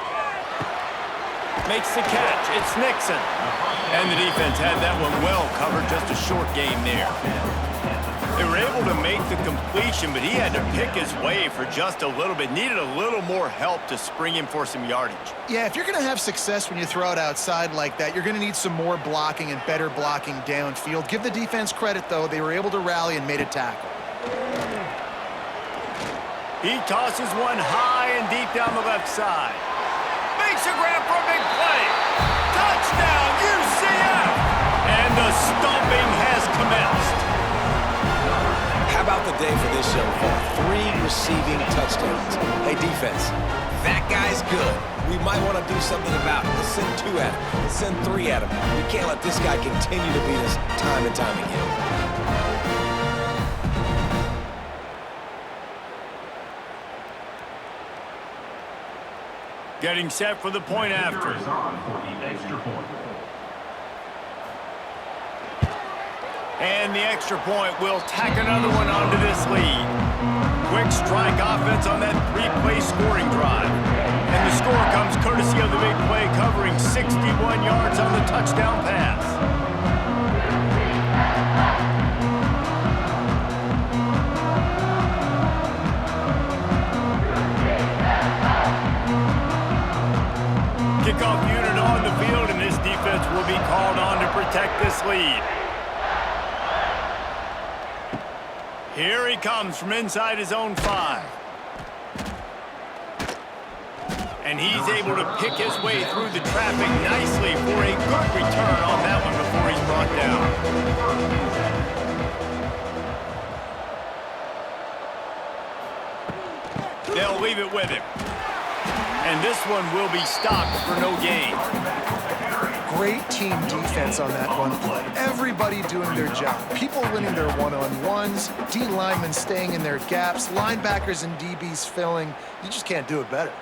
Makes the catch. It's Nixon. And the defense had that one well covered. Just a short game there. They were able to make the completion, but he had to pick his way for just a little bit. Needed a little more help to spring him for some yardage. Yeah, if you're going to have success when you throw it outside like that, you're going to need some more blocking and better blocking downfield. Give the defense credit, though. They were able to rally and made a tackle. He tosses one high and deep down the left side. Makes a grab for a big play. Touchdown, UCF! And the stomping has commenced. How about the day for this show far? 3 receiving touchdowns. Hey, defense, that guy's good. We might want to do something about it. Let's send 2 at him. Let's send 3 at him. We can't let this guy continue to beat us time and time again. Getting set for the point after. Is on for the extra point. And the extra point will tack another one onto this lead. Quick strike offense on that 3-play scoring drive. And the score comes courtesy of the big play, covering 61 yards on the touchdown pass. Kickoff unit on the field, and this defense will be called on to protect this lead. Here he comes from inside his own 5. And he's able to pick his way through the traffic nicely for a good return on that one before he's brought down. They'll leave it with him. And this one will be stopped for no gain. Great team defense on that run play. Everybody doing their job. People winning their one-on-ones, D linemen staying in their gaps, linebackers and DBs filling. You just can't do it better.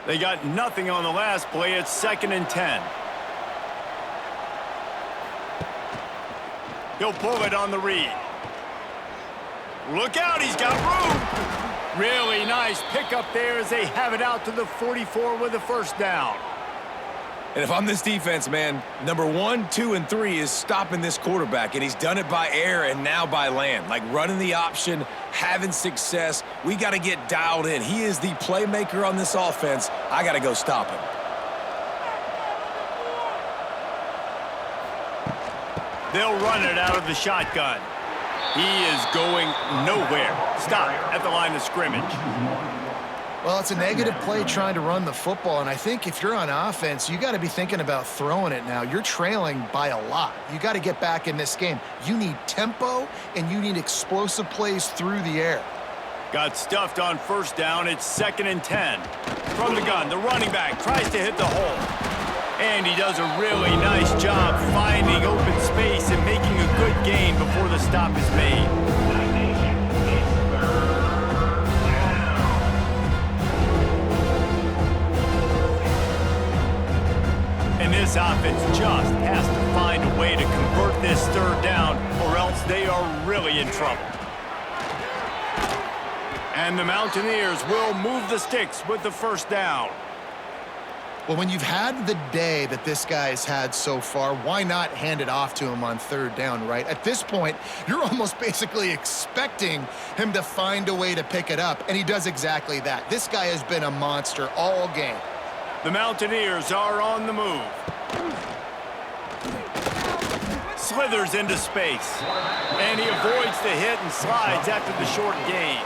They got nothing on the last play. It's 2nd and 10. He'll pull it on the read. Look out, he's got room. Really nice pickup there as they have it out to the 44 with a first down. And if I'm this defense, man, number 1, 2, and 3 is stopping this quarterback, and he's done it by air and now by land. Like running the option, having success. We got to get dialed in. He is the playmaker on this offense. I got to go stop him. They'll run it out of the shotgun. He is going nowhere. Stop at the line of scrimmage. Well, it's a negative play trying to run the football, and I think if you're on offense, you got to be thinking about throwing it now. You're trailing by a lot. You got to get back in this game. You need tempo, and you need explosive plays through the air. Got stuffed on first down. It's 2nd and 10. From the gun, the running back tries to hit the hole. And he does a really nice job finding open space and making a good gain before the stop is made. And this This offense just has to find a way to convert this third down, or else they are really in trouble. And the Mountaineers will move the sticks with the first down. Well, when you've had the day that this guy's had so far, why not hand it off to him on third down, right? At this point, you're almost basically expecting him to find a way to pick it up, and he does exactly that. This guy has been a monster all game. The Mountaineers are on the move. Slithers into space, and he avoids the hit and slides after the short gain.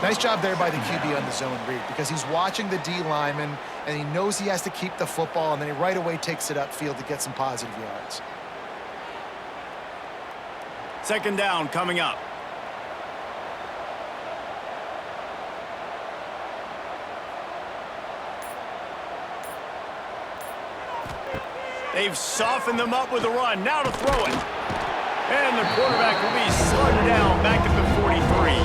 Nice job there by the QB on the zone read, because he's watching the D lineman, and he knows he has to keep the football, and then he right away takes it upfield to get some positive yards. Second down coming up. They've softened them up with a run. Now to throw it. And the quarterback will be slowed down back at the 43.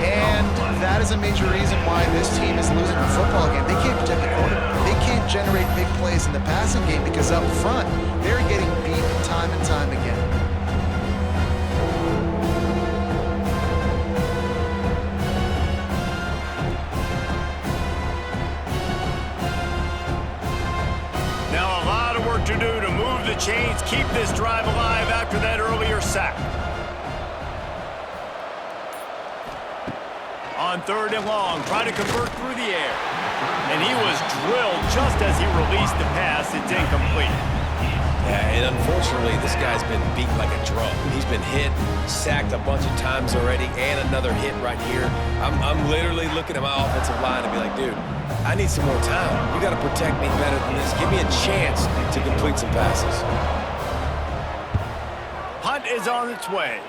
And that is a major reason why this team is losing the football game. They can't protect the quarterback. They can't generate big plays in the passing game because up front, they're getting beaten time and time again. Now a lot of work to do to move the chains, keep this drive alive after that earlier sack. On third and long, try to convert through the air. And he was drilled just as he released the pass. It's incomplete. Yeah, and unfortunately, this guy's been beat like a drum. He's been hit, sacked a bunch of times already, and another hit right here. I'm literally looking at my offensive line and be like, dude, I need some more time. You got to protect me better than this. Give me a chance to complete some passes. Hunt is on its way.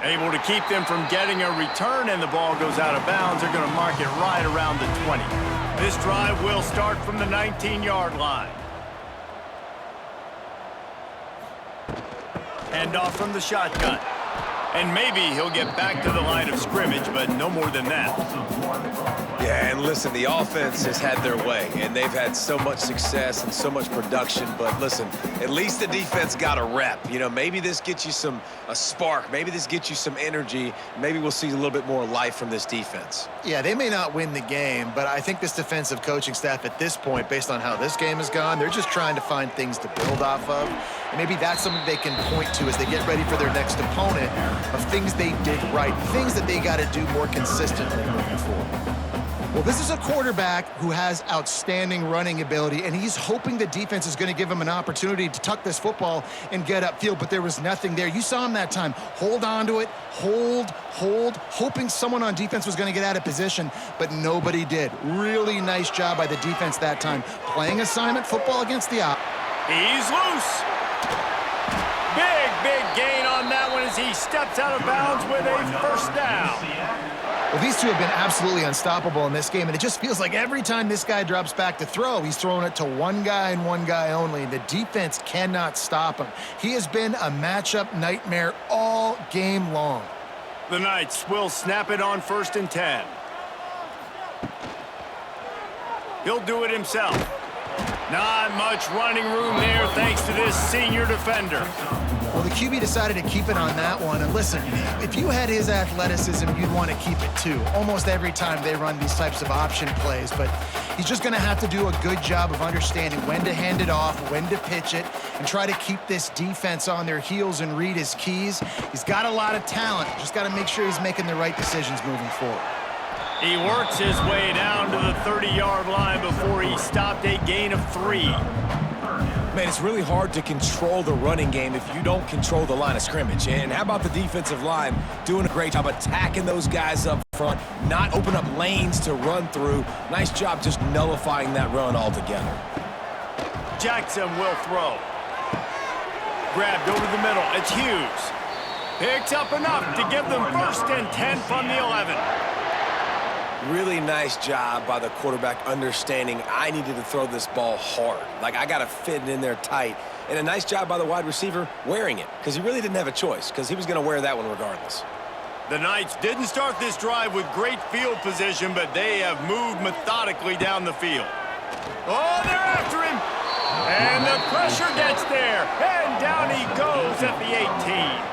Able to keep them from getting a return, and the ball goes out of bounds. They're going to mark it right around the 20. This drive will start from the 19-yard line. Hand off from the shotgun. And maybe he'll get back to the line of scrimmage, but no more than that. Yeah, and listen, the offense has had their way, and they've had so much success and so much production. But listen, at least the defense got a rep. You know, maybe this gets you a spark. Maybe this gets you some energy. Maybe we'll see a little bit more life from this defense. Yeah, they may not win the game, but I think this defensive coaching staff at this point, based on how this game has gone, they're just trying to find things to build off of. And maybe that's something they can point to as they get ready for their next opponent, of things they did right, things that they got to do more consistently moving forward. Well, this is a quarterback who has outstanding running ability, and he's hoping the defense is going to give him an opportunity to tuck this football and get upfield, but there was nothing there. You saw him that time. Hold on to it, hold, hoping someone on defense was going to get out of position, but nobody did. Really nice job by the defense that time, playing assignment football against the op. He's loose. Big gain on that one as he steps out of bounds with a first down. Well, these two have been absolutely unstoppable in this game, and it just feels like every time this guy drops back to throw, he's throwing it to one guy and one guy only. The defense cannot stop him. He has been a matchup nightmare all game long. The Knights will snap it on 1st and 10. He'll do it himself. Not much running room there thanks to this senior defender. Well, the QB decided to keep it on that one. And listen, if you had his athleticism, you'd want to keep it too. Almost every time they run these types of option plays. But he's just going to have to do a good job of understanding when to hand it off, when to pitch it, and try to keep this defense on their heels and read his keys. He's got a lot of talent. Just got to make sure he's making the right decisions moving forward. He works his way down to the 30-yard line before he stopped a gain of 3. Man, it's really hard to control the running game if you don't control the line of scrimmage. And how about the defensive line doing a great job attacking those guys up front, not open up lanes to run through. Nice job just nullifying that run altogether. Jackson will throw. Grabbed over the middle. It's Hughes. Picks up enough to give them 1st and 10 from the 11. Really nice job by the quarterback understanding I needed to throw this ball hard. Like, I got to fit it in there tight. And a nice job by the wide receiver wearing it, because he really didn't have a choice, because he was going to wear that one regardless. The Knights didn't start this drive with great field position, but they have moved methodically down the field. Oh, they're after him. And the pressure gets there. And down he goes at the 18.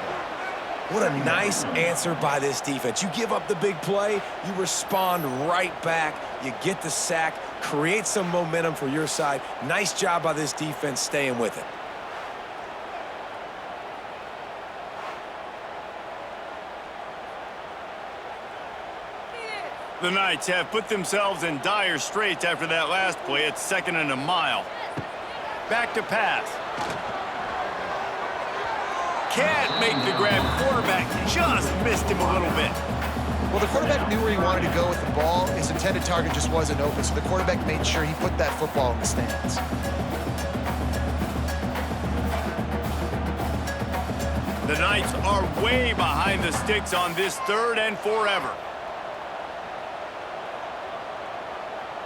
What a nice answer by this defense. You give up the big play, you respond right back, you get the sack, create some momentum for your side. Nice job by this defense staying with it. The Knights have put themselves in dire straits after that last play. It's 2nd and a mile. Back to pass. Can't make the grab. Quarterback just missed him a little bit. Well, the quarterback knew where he wanted to go with the ball. His intended target just wasn't open, so the quarterback made sure he put that football in the stands. The Knights are way behind the sticks on this 3rd and forever.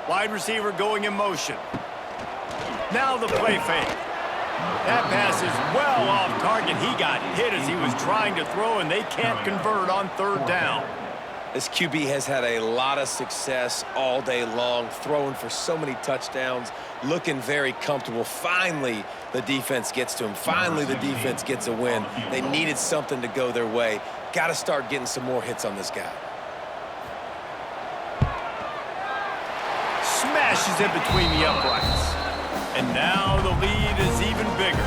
Wide receiver going in motion. Now the play fake. That pass is well off target. He got hit as he was trying to throw, and they can't convert on 3rd down. This QB has had a lot of success all day long, throwing for so many touchdowns, looking very comfortable. Finally, the defense gets to him. Finally, the defense gets a win. They needed something to go their way. Got to start getting some more hits on this guy. Smashes it between the uprights. And now the lead is even bigger.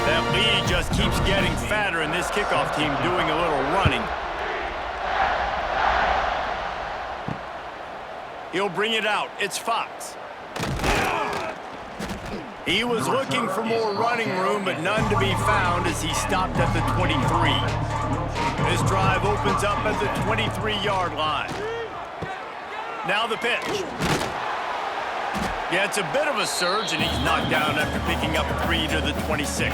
That lead just keeps getting fatter, and this kickoff team doing a little running. He'll bring it out. It's Fox. He was looking for more running room, but none to be found as he stopped at the 23. This drive opens up at the 23-yard line. Now the pitch. Yeah, it's a bit of a surge, and he's knocked down after picking up 3 to the 26.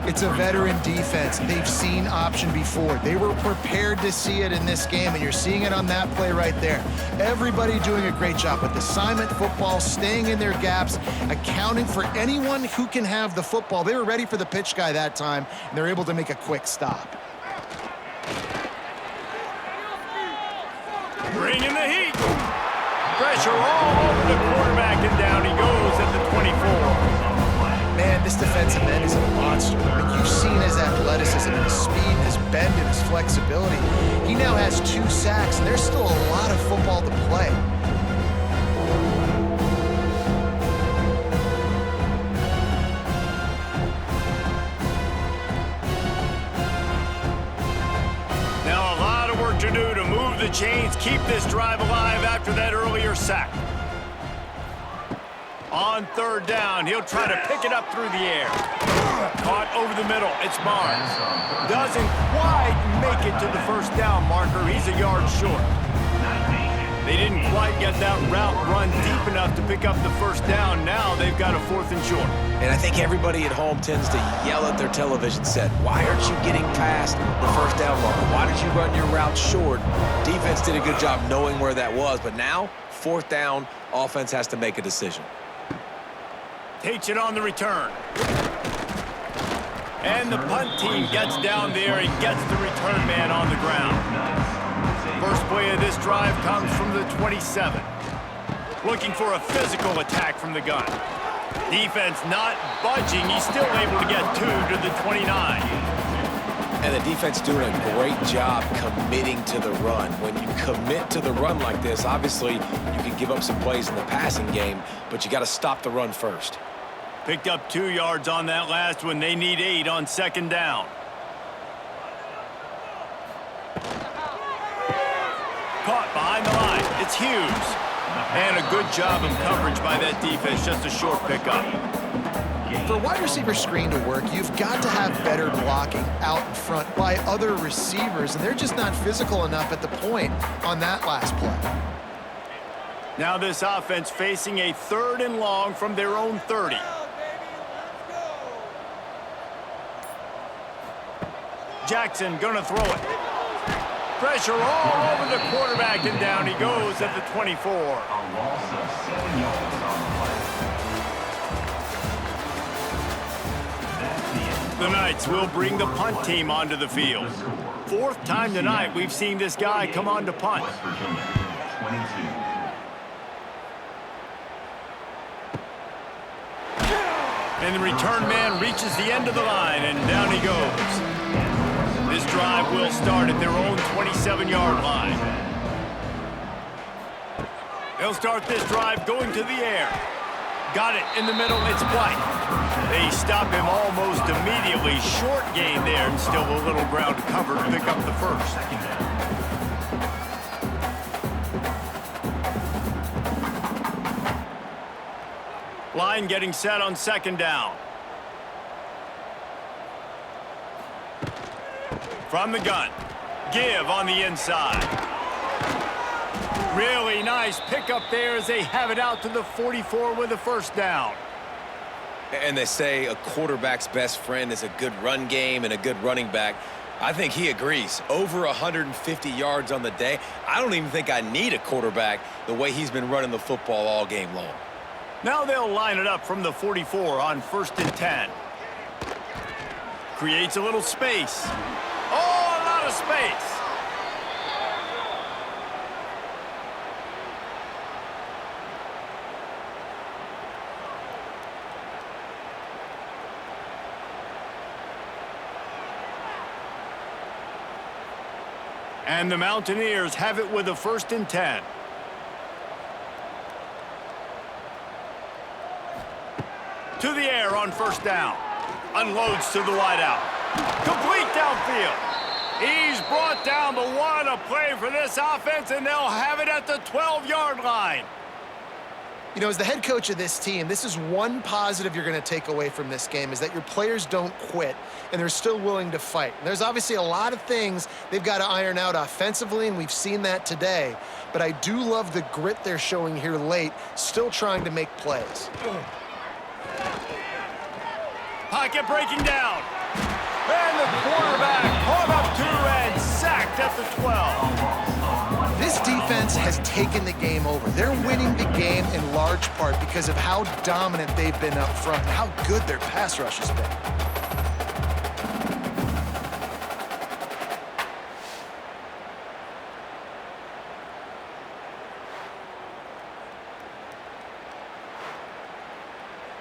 It's a veteran defense. They've seen option before. They were prepared to see it in this game, and you're seeing it on that play right there. Everybody doing a great job with assignment football, staying in their gaps, accounting for anyone who can have the football. They were ready for the pitch guy that time, and they're able to make a quick stop. Bringing the heat. Pressure all over the quarterback, and down he goes at the 24. Man, this defensive end is a monster. I mean, you've seen his athleticism and his speed, his bend, and his flexibility. He now has 2 sacks, and there's still a lot of football to play. Now a lot of work to do to move the chains, keep this drive alive after that earlier sack. On 3rd down, he'll try to pick it up through the air. Caught over the middle. It's Barnes. Doesn't quite make it to the 1st down marker. He's a yard short. They didn't quite get that route run deep enough to pick up the 1st down. Now they've got a 4th and short. And I think everybody at home tends to yell at their television set. Why aren't you getting past the 1st down marker? Why did you run your route short? Defense did a good job knowing where that was, but now 4th down, offense has to make a decision. Takes it on the return. And the punt team gets down there and gets the return man on the ground. First play of this drive comes from the 27. Looking for a physical attack from the gun. Defense not budging. He's still able to get 2 to the 29. And the defense doing a great job committing to the run. When you commit to the run like this, obviously you can give up some plays in the passing game, but you got to stop the run first. Picked up 2 yards on that last one. They need 8 on 2nd down. Caught behind the line. It's Hughes. And a good job of coverage by that defense. Just a short pickup. For a wide receiver screen to work, you've got to have better blocking out in front by other receivers, and they're just not physical enough at the point on that last play. Now this offense facing a 3rd and long from their own 30. Jackson gonna throw it. Pressure all over the quarterback, and down he goes at the 24. A loss of 7 yards on the play. The Knights will bring the punt team onto the field. Fourth time tonight we've seen this guy come on to punt. West Virginia, 22. And the return man reaches the end of the line, and down he goes. This drive will start at their own 27-yard line. They'll start this drive going to the air. Got it in the middle, it's White. They stop him almost immediately. Short gain there, and still a little ground to cover to pick up the first. Line getting set on second down. From the gun. Give on the inside. Really nice pickup there as they have it out to the 44 with a first down. And they say a quarterback's best friend is a good run game and a good running back. I think he agrees. Over 150 yards on the day. I don't even think I need a quarterback the way he's been running the football all game long. Now they'll line it up from the 44 on 1st and 10. Creates a little space. Oh, a lot of space. And the Mountaineers have it with a 1st and 10. To the air on first down. Unloads to the wideout. Complete downfield. He's brought down, but what a play for this offense, and they'll have it at the 12-yard line. You know, as the head coach of this team, this is one positive you're going to take away from this game, is that your players don't quit, and they're still willing to fight. And there's obviously a lot of things they've got to iron out offensively, and we've seen that today. But I do love the grit they're showing here late, still trying to make plays. Pocket breaking down. And the quarterback caught up to and sacked at the 12. This defense has taken the game over. They're winning the game in large part because of how dominant they've been up front and how good their pass rush has been.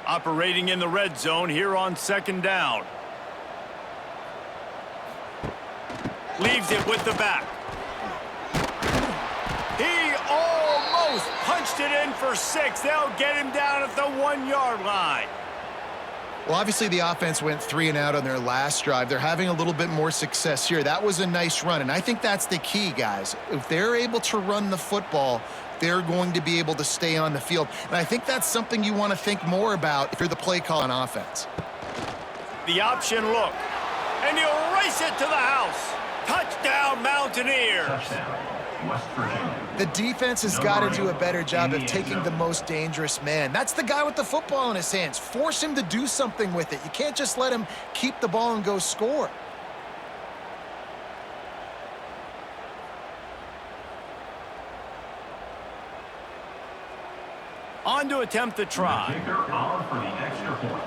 Operating in the red zone here on second down. Leaves it with the back. He almost punched it in for 6. They'll get him down at the 1-yard line. Well, obviously the offense went 3 and out on their last drive. They're having a little bit more success here. That was a nice run, and I think that's the key, guys. If they're able to run the football, they're going to be able to stay on the field. And I think that's something you want to think more about if you're the play call on offense. The option look. And he'll race it to the house. Touchdown, Mountaineers. Touchdown, West Virginia. The defense has got to do a better job of taking the most dangerous man. That's the guy with the football in his hands. Force him to do something with it. You can't just let him keep the ball and go score. On to attempt the try. Kicker on for the extra point.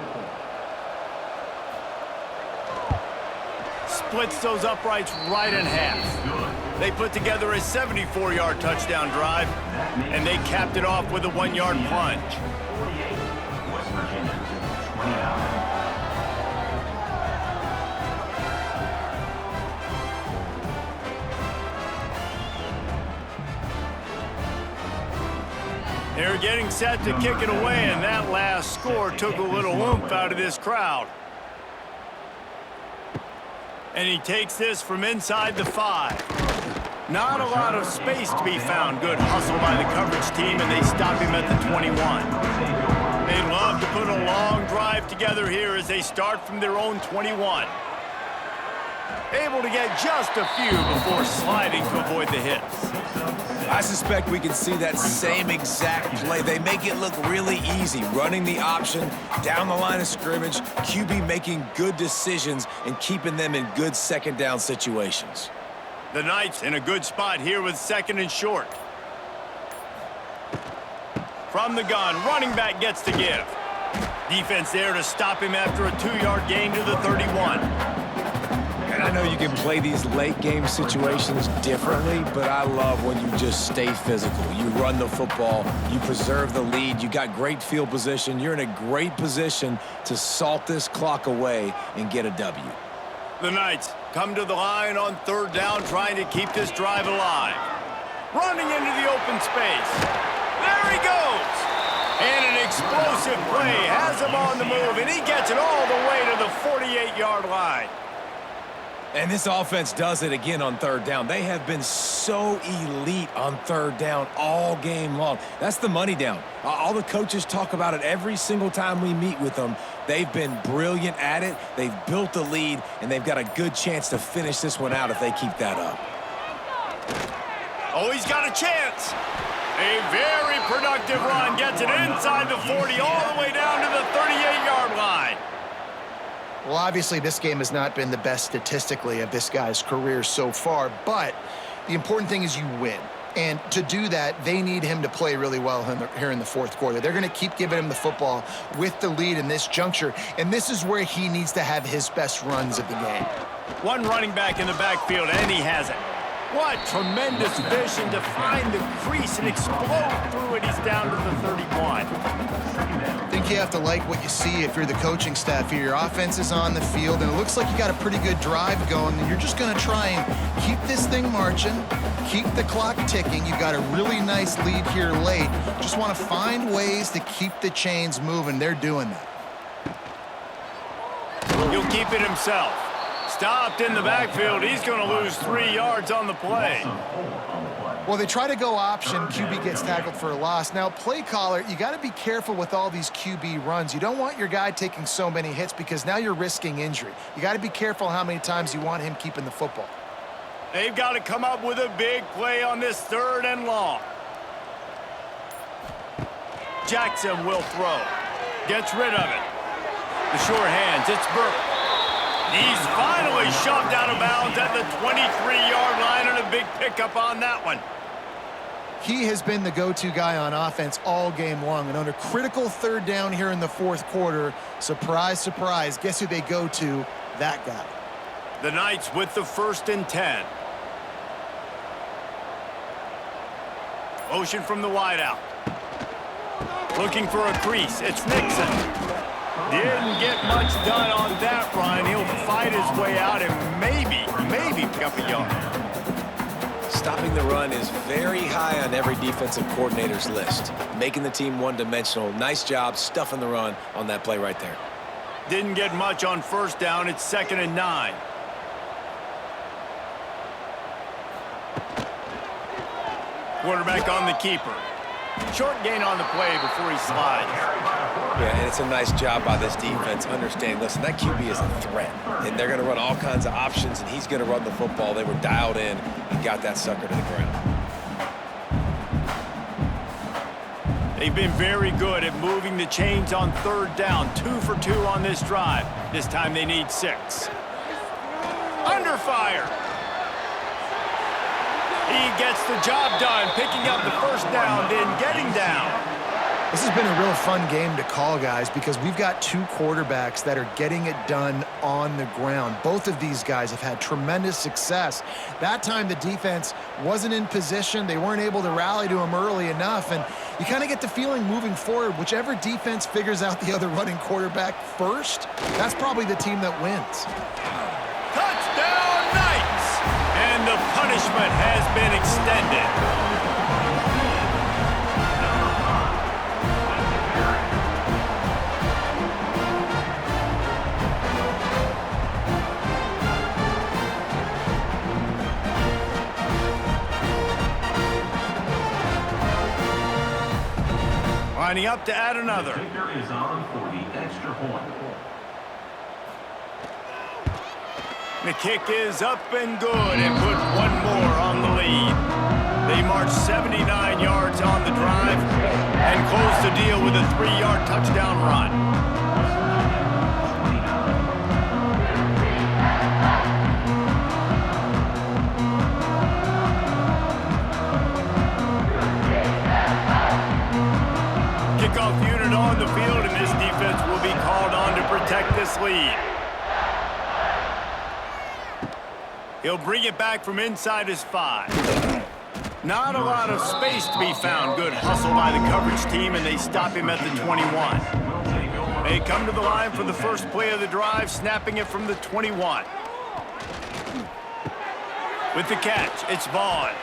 Splits those uprights right in half. They put together a 74-yard touchdown drive, and they capped it off with a 1-yard plunge. 48, West Virginia, 29. They're getting set to kick it away, and that last score took a little oomph out of this crowd. And he takes this from inside the 5. Not a lot of space to be found. Good hustle by the coverage team, and they stop him at the 21. They'd love to put a long drive together here as they start from their own 21. Able to get just a few before sliding to avoid the hits. I suspect we can see that same exact play. They make it look really easy, running the option down the line of scrimmage, QB making good decisions and keeping them in good second down situations. The Knights in a good spot here with 2nd and short. From the gun, running back gets to give. Defense there to stop him after a 2-yard gain to the 31. And I know you can play these late game situations differently, but I love when you just stay physical. You run the football, you preserve the lead, you got great field position, you're in a great position to salt this clock away and get a W. The Knights come to the line on 3rd down, trying to keep this drive alive. Running into the open space. There he goes. And an explosive play has him on the move, and he gets it all the way to the 48-yard line. And this offense does it again on 3rd down. They have been so elite on 3rd down all game long. That's the money down. All the coaches talk about it every single time we meet with them. They've been brilliant at it. They've built the lead, and they've got a good chance to finish this one out if they keep that up. Oh, he's got a chance. A very productive run gets it inside the 40 all the way down to the 38-yard line. Well, obviously, this game has not been the best statistically of this guy's career so far, but the important thing is you win. And to do that, they need him to play really well here in the 4th quarter. They're going to keep giving him the football with the lead in this juncture, and this is where he needs to have his best runs of the game. One running back in the backfield, and he has it. What tremendous vision to find the crease and explode through it. He's down to the 31. I think you have to like what you see if you're the coaching staff here. Your offense is on the field, and it looks like you got a pretty good drive going, and you're just going to try and keep this thing marching, keep the clock ticking. You've got a really nice lead here late. Just want to find ways to keep the chains moving. They're doing that. He'll keep it himself. Stopped in the backfield. He's going to lose 3 yards on the play. Well, they try to go option. QB gets tackled for a loss. Now, play caller, you got to be careful with all these QB runs. You don't want your guy taking so many hits because now you're risking injury. You got to be careful how many times you want him keeping the football. They've got to come up with a big play on this 3rd and long. Jackson will throw. Gets rid of it. The short hands. It's Burke. He's finally shoved out of bounds at the 23-yard line, and a big pickup on that one. He has been the go-to guy on offense all game long, and under critical 3rd down here in the 4th quarter, surprise, surprise, guess who they go to? That guy. The Knights with the 1st and 10. Motion from the wideout. Looking for a crease. It's Nixon. Didn't get much done on that run. He'll fight his way out and maybe pick up a yard. Stopping the run is very high on every defensive coordinator's list. Making the team one-dimensional. Nice job stuffing the run on that play right there. Didn't get much on 1st down. It's 2nd and 9. Quarterback on the keeper. Short gain on the play before he slides. Yeah, and it's a nice job by this defense understanding, listen, that QB is a threat, and they're going to run all kinds of options, and he's going to run the football. They were dialed in and got that sucker to the ground. They've been very good at moving the chains on 3rd down. 2 for 2 on this drive. This time they need 6. Under fire. He gets the job done, picking up the 1st down, then getting down. This has been a real fun game to call, guys, because we've got 2 quarterbacks that are getting it done on the ground. Both of these guys have had tremendous success. That time the defense wasn't in position. They weren't able to rally to him early enough, and you kind of get the feeling moving forward, whichever defense figures out the other running quarterback first, that's probably the team that wins. Touchdown, Knights! And the punishment has been extended. Lining up to add another. Kicker is on for the extra point. The kick is up and good and put 1 more on the lead. They march 79 yards on the drive and close the deal with a 3-yard touchdown run. Kickoff unit on the field, and this defense will be this lead. He'll bring it back from inside his 5. Not a lot of space to be found. Good hustle by the coverage team, and they stop him at the 21. They come to the line for the first play of the drive, snapping it from the 21. With the catch, it's Vaughn.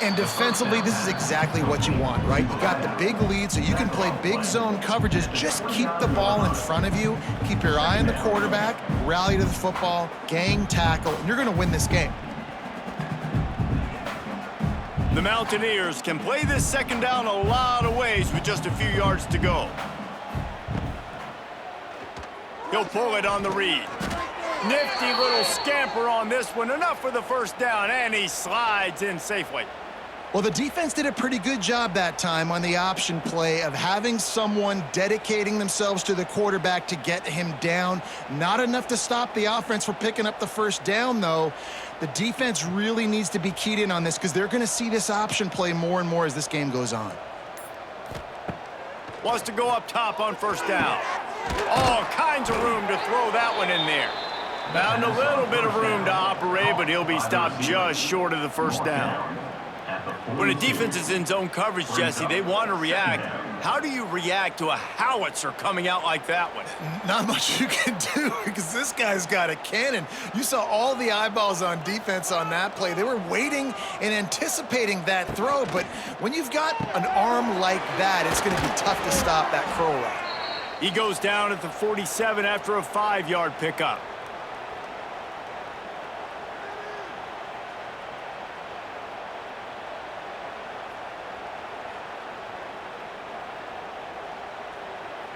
And defensively, this is exactly what you want, right? You got the big lead, so you can play big zone coverages. Just keep the ball in front of you. Keep your eye on the quarterback, rally to the football, gang tackle, and you're going to win this game. The Mountaineers can play this second down a lot of ways with just a few yards to go. He'll pull it on the read. Nifty little scamper on this one. Enough for the first down, and he slides in safely. Well, the defense did a pretty good job that time on the option play of having someone dedicating themselves to the quarterback to get him down. Not enough to stop the offense from picking up the first down, though. The defense really needs to be keyed in on this because they're going to see this option play more and more as this game goes on. Wants to go up top on first down. All kinds of room to throw that one in there. Found a little bit of room to operate, but he'll be stopped just short of the first down. When a defense is in zone coverage, Jesse, they want to react. How do you react to a howitzer coming out like that one? Not much you can do because this guy's got a cannon. You saw all the eyeballs on defense on that play. They were waiting and anticipating that throw, but when you've got an arm like that, it's going to be tough to stop that crow route. He goes down at the 47 after a 5-yard pickup.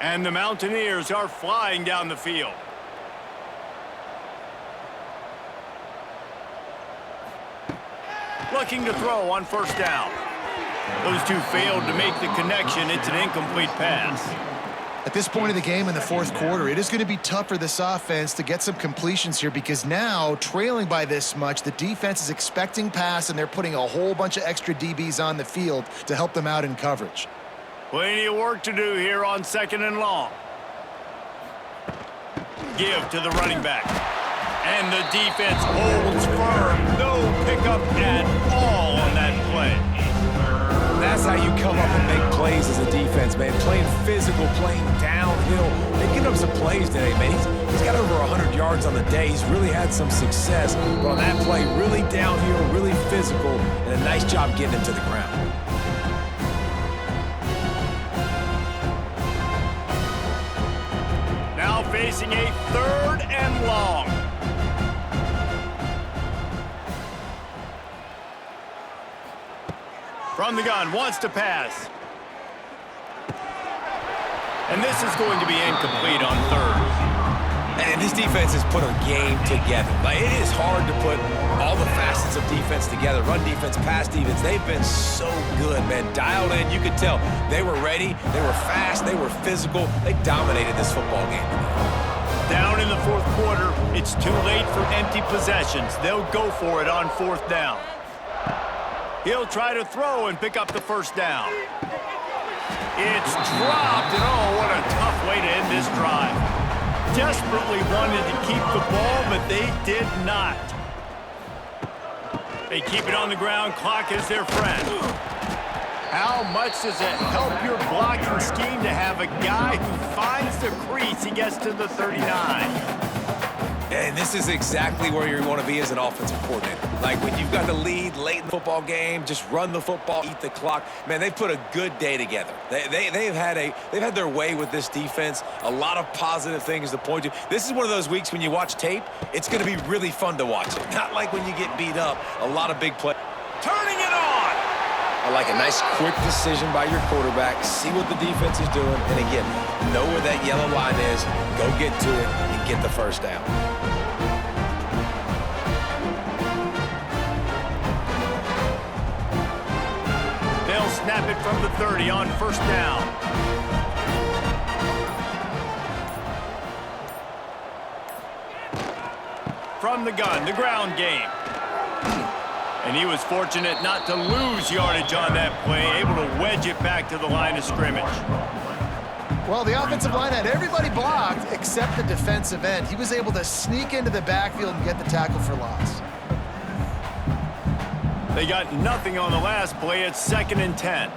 And the Mountaineers are flying down the field. Looking to throw on first down. Those two failed to make the connection. It's an incomplete pass. At this point of the game in the fourth quarter, it is going to be tough for this offense to get some completions here because now, trailing by this much, the defense is expecting pass, and they're putting a whole bunch of extra DBs on the field to help them out in coverage. Plenty of work to do here on second and long. Give to the running back. And the defense holds firm. No pickup at all on that play. That's how you come up and make plays as a defense, man. Playing physical, playing downhill. They get up some plays today, man. He's got over 100 yards on the day. He's really had some success. But on that play, really downhill, really physical, and a nice job getting him to the ground. Now facing a 3rd and long. From the gun, wants to pass. And this is going to be incomplete on 3rd. And this defense has put a game together. Like, it is hard to put all the facets of defense together. Run defense, pass defense. They've been so good, man. Dialed in. You could tell they were ready. They were fast. They were physical. They dominated this football game. Down in the fourth quarter, it's too late for empty possessions. They'll go for it on 4th down. He'll try to throw and pick up the first down. It's dropped, and oh, what a tough way to end this drive. Desperately wanted to keep the ball, but they did not. They keep it on the ground. Clock is their friend. How much does it help your blocking scheme to have a guy who finds the crease? He gets to the 39. And this is exactly where you want to be as an offensive coordinator. Like, when you've got the lead late in the football game, just run the football, eat the clock. Man, they've put a good day together. They've had their way with this defense. A lot of positive things to point to. This is one of those weeks when you watch tape, it's going to be really fun to watch it. Not like when you get beat up. A lot of big play. Turning it on! I like a nice quick decision by your quarterback. See what the defense is doing. And again, know where that yellow line is. Go get to it and get the first down. They'll snap it from the 30 on first down. From the gun, the ground game. And he was fortunate not to lose yardage on that play, able to wedge it back to the line of scrimmage. Well, the offensive line had everybody blocked except the defensive end. He was able to sneak into the backfield and get the tackle for loss. They got nothing on the last play. It's 2nd and 10.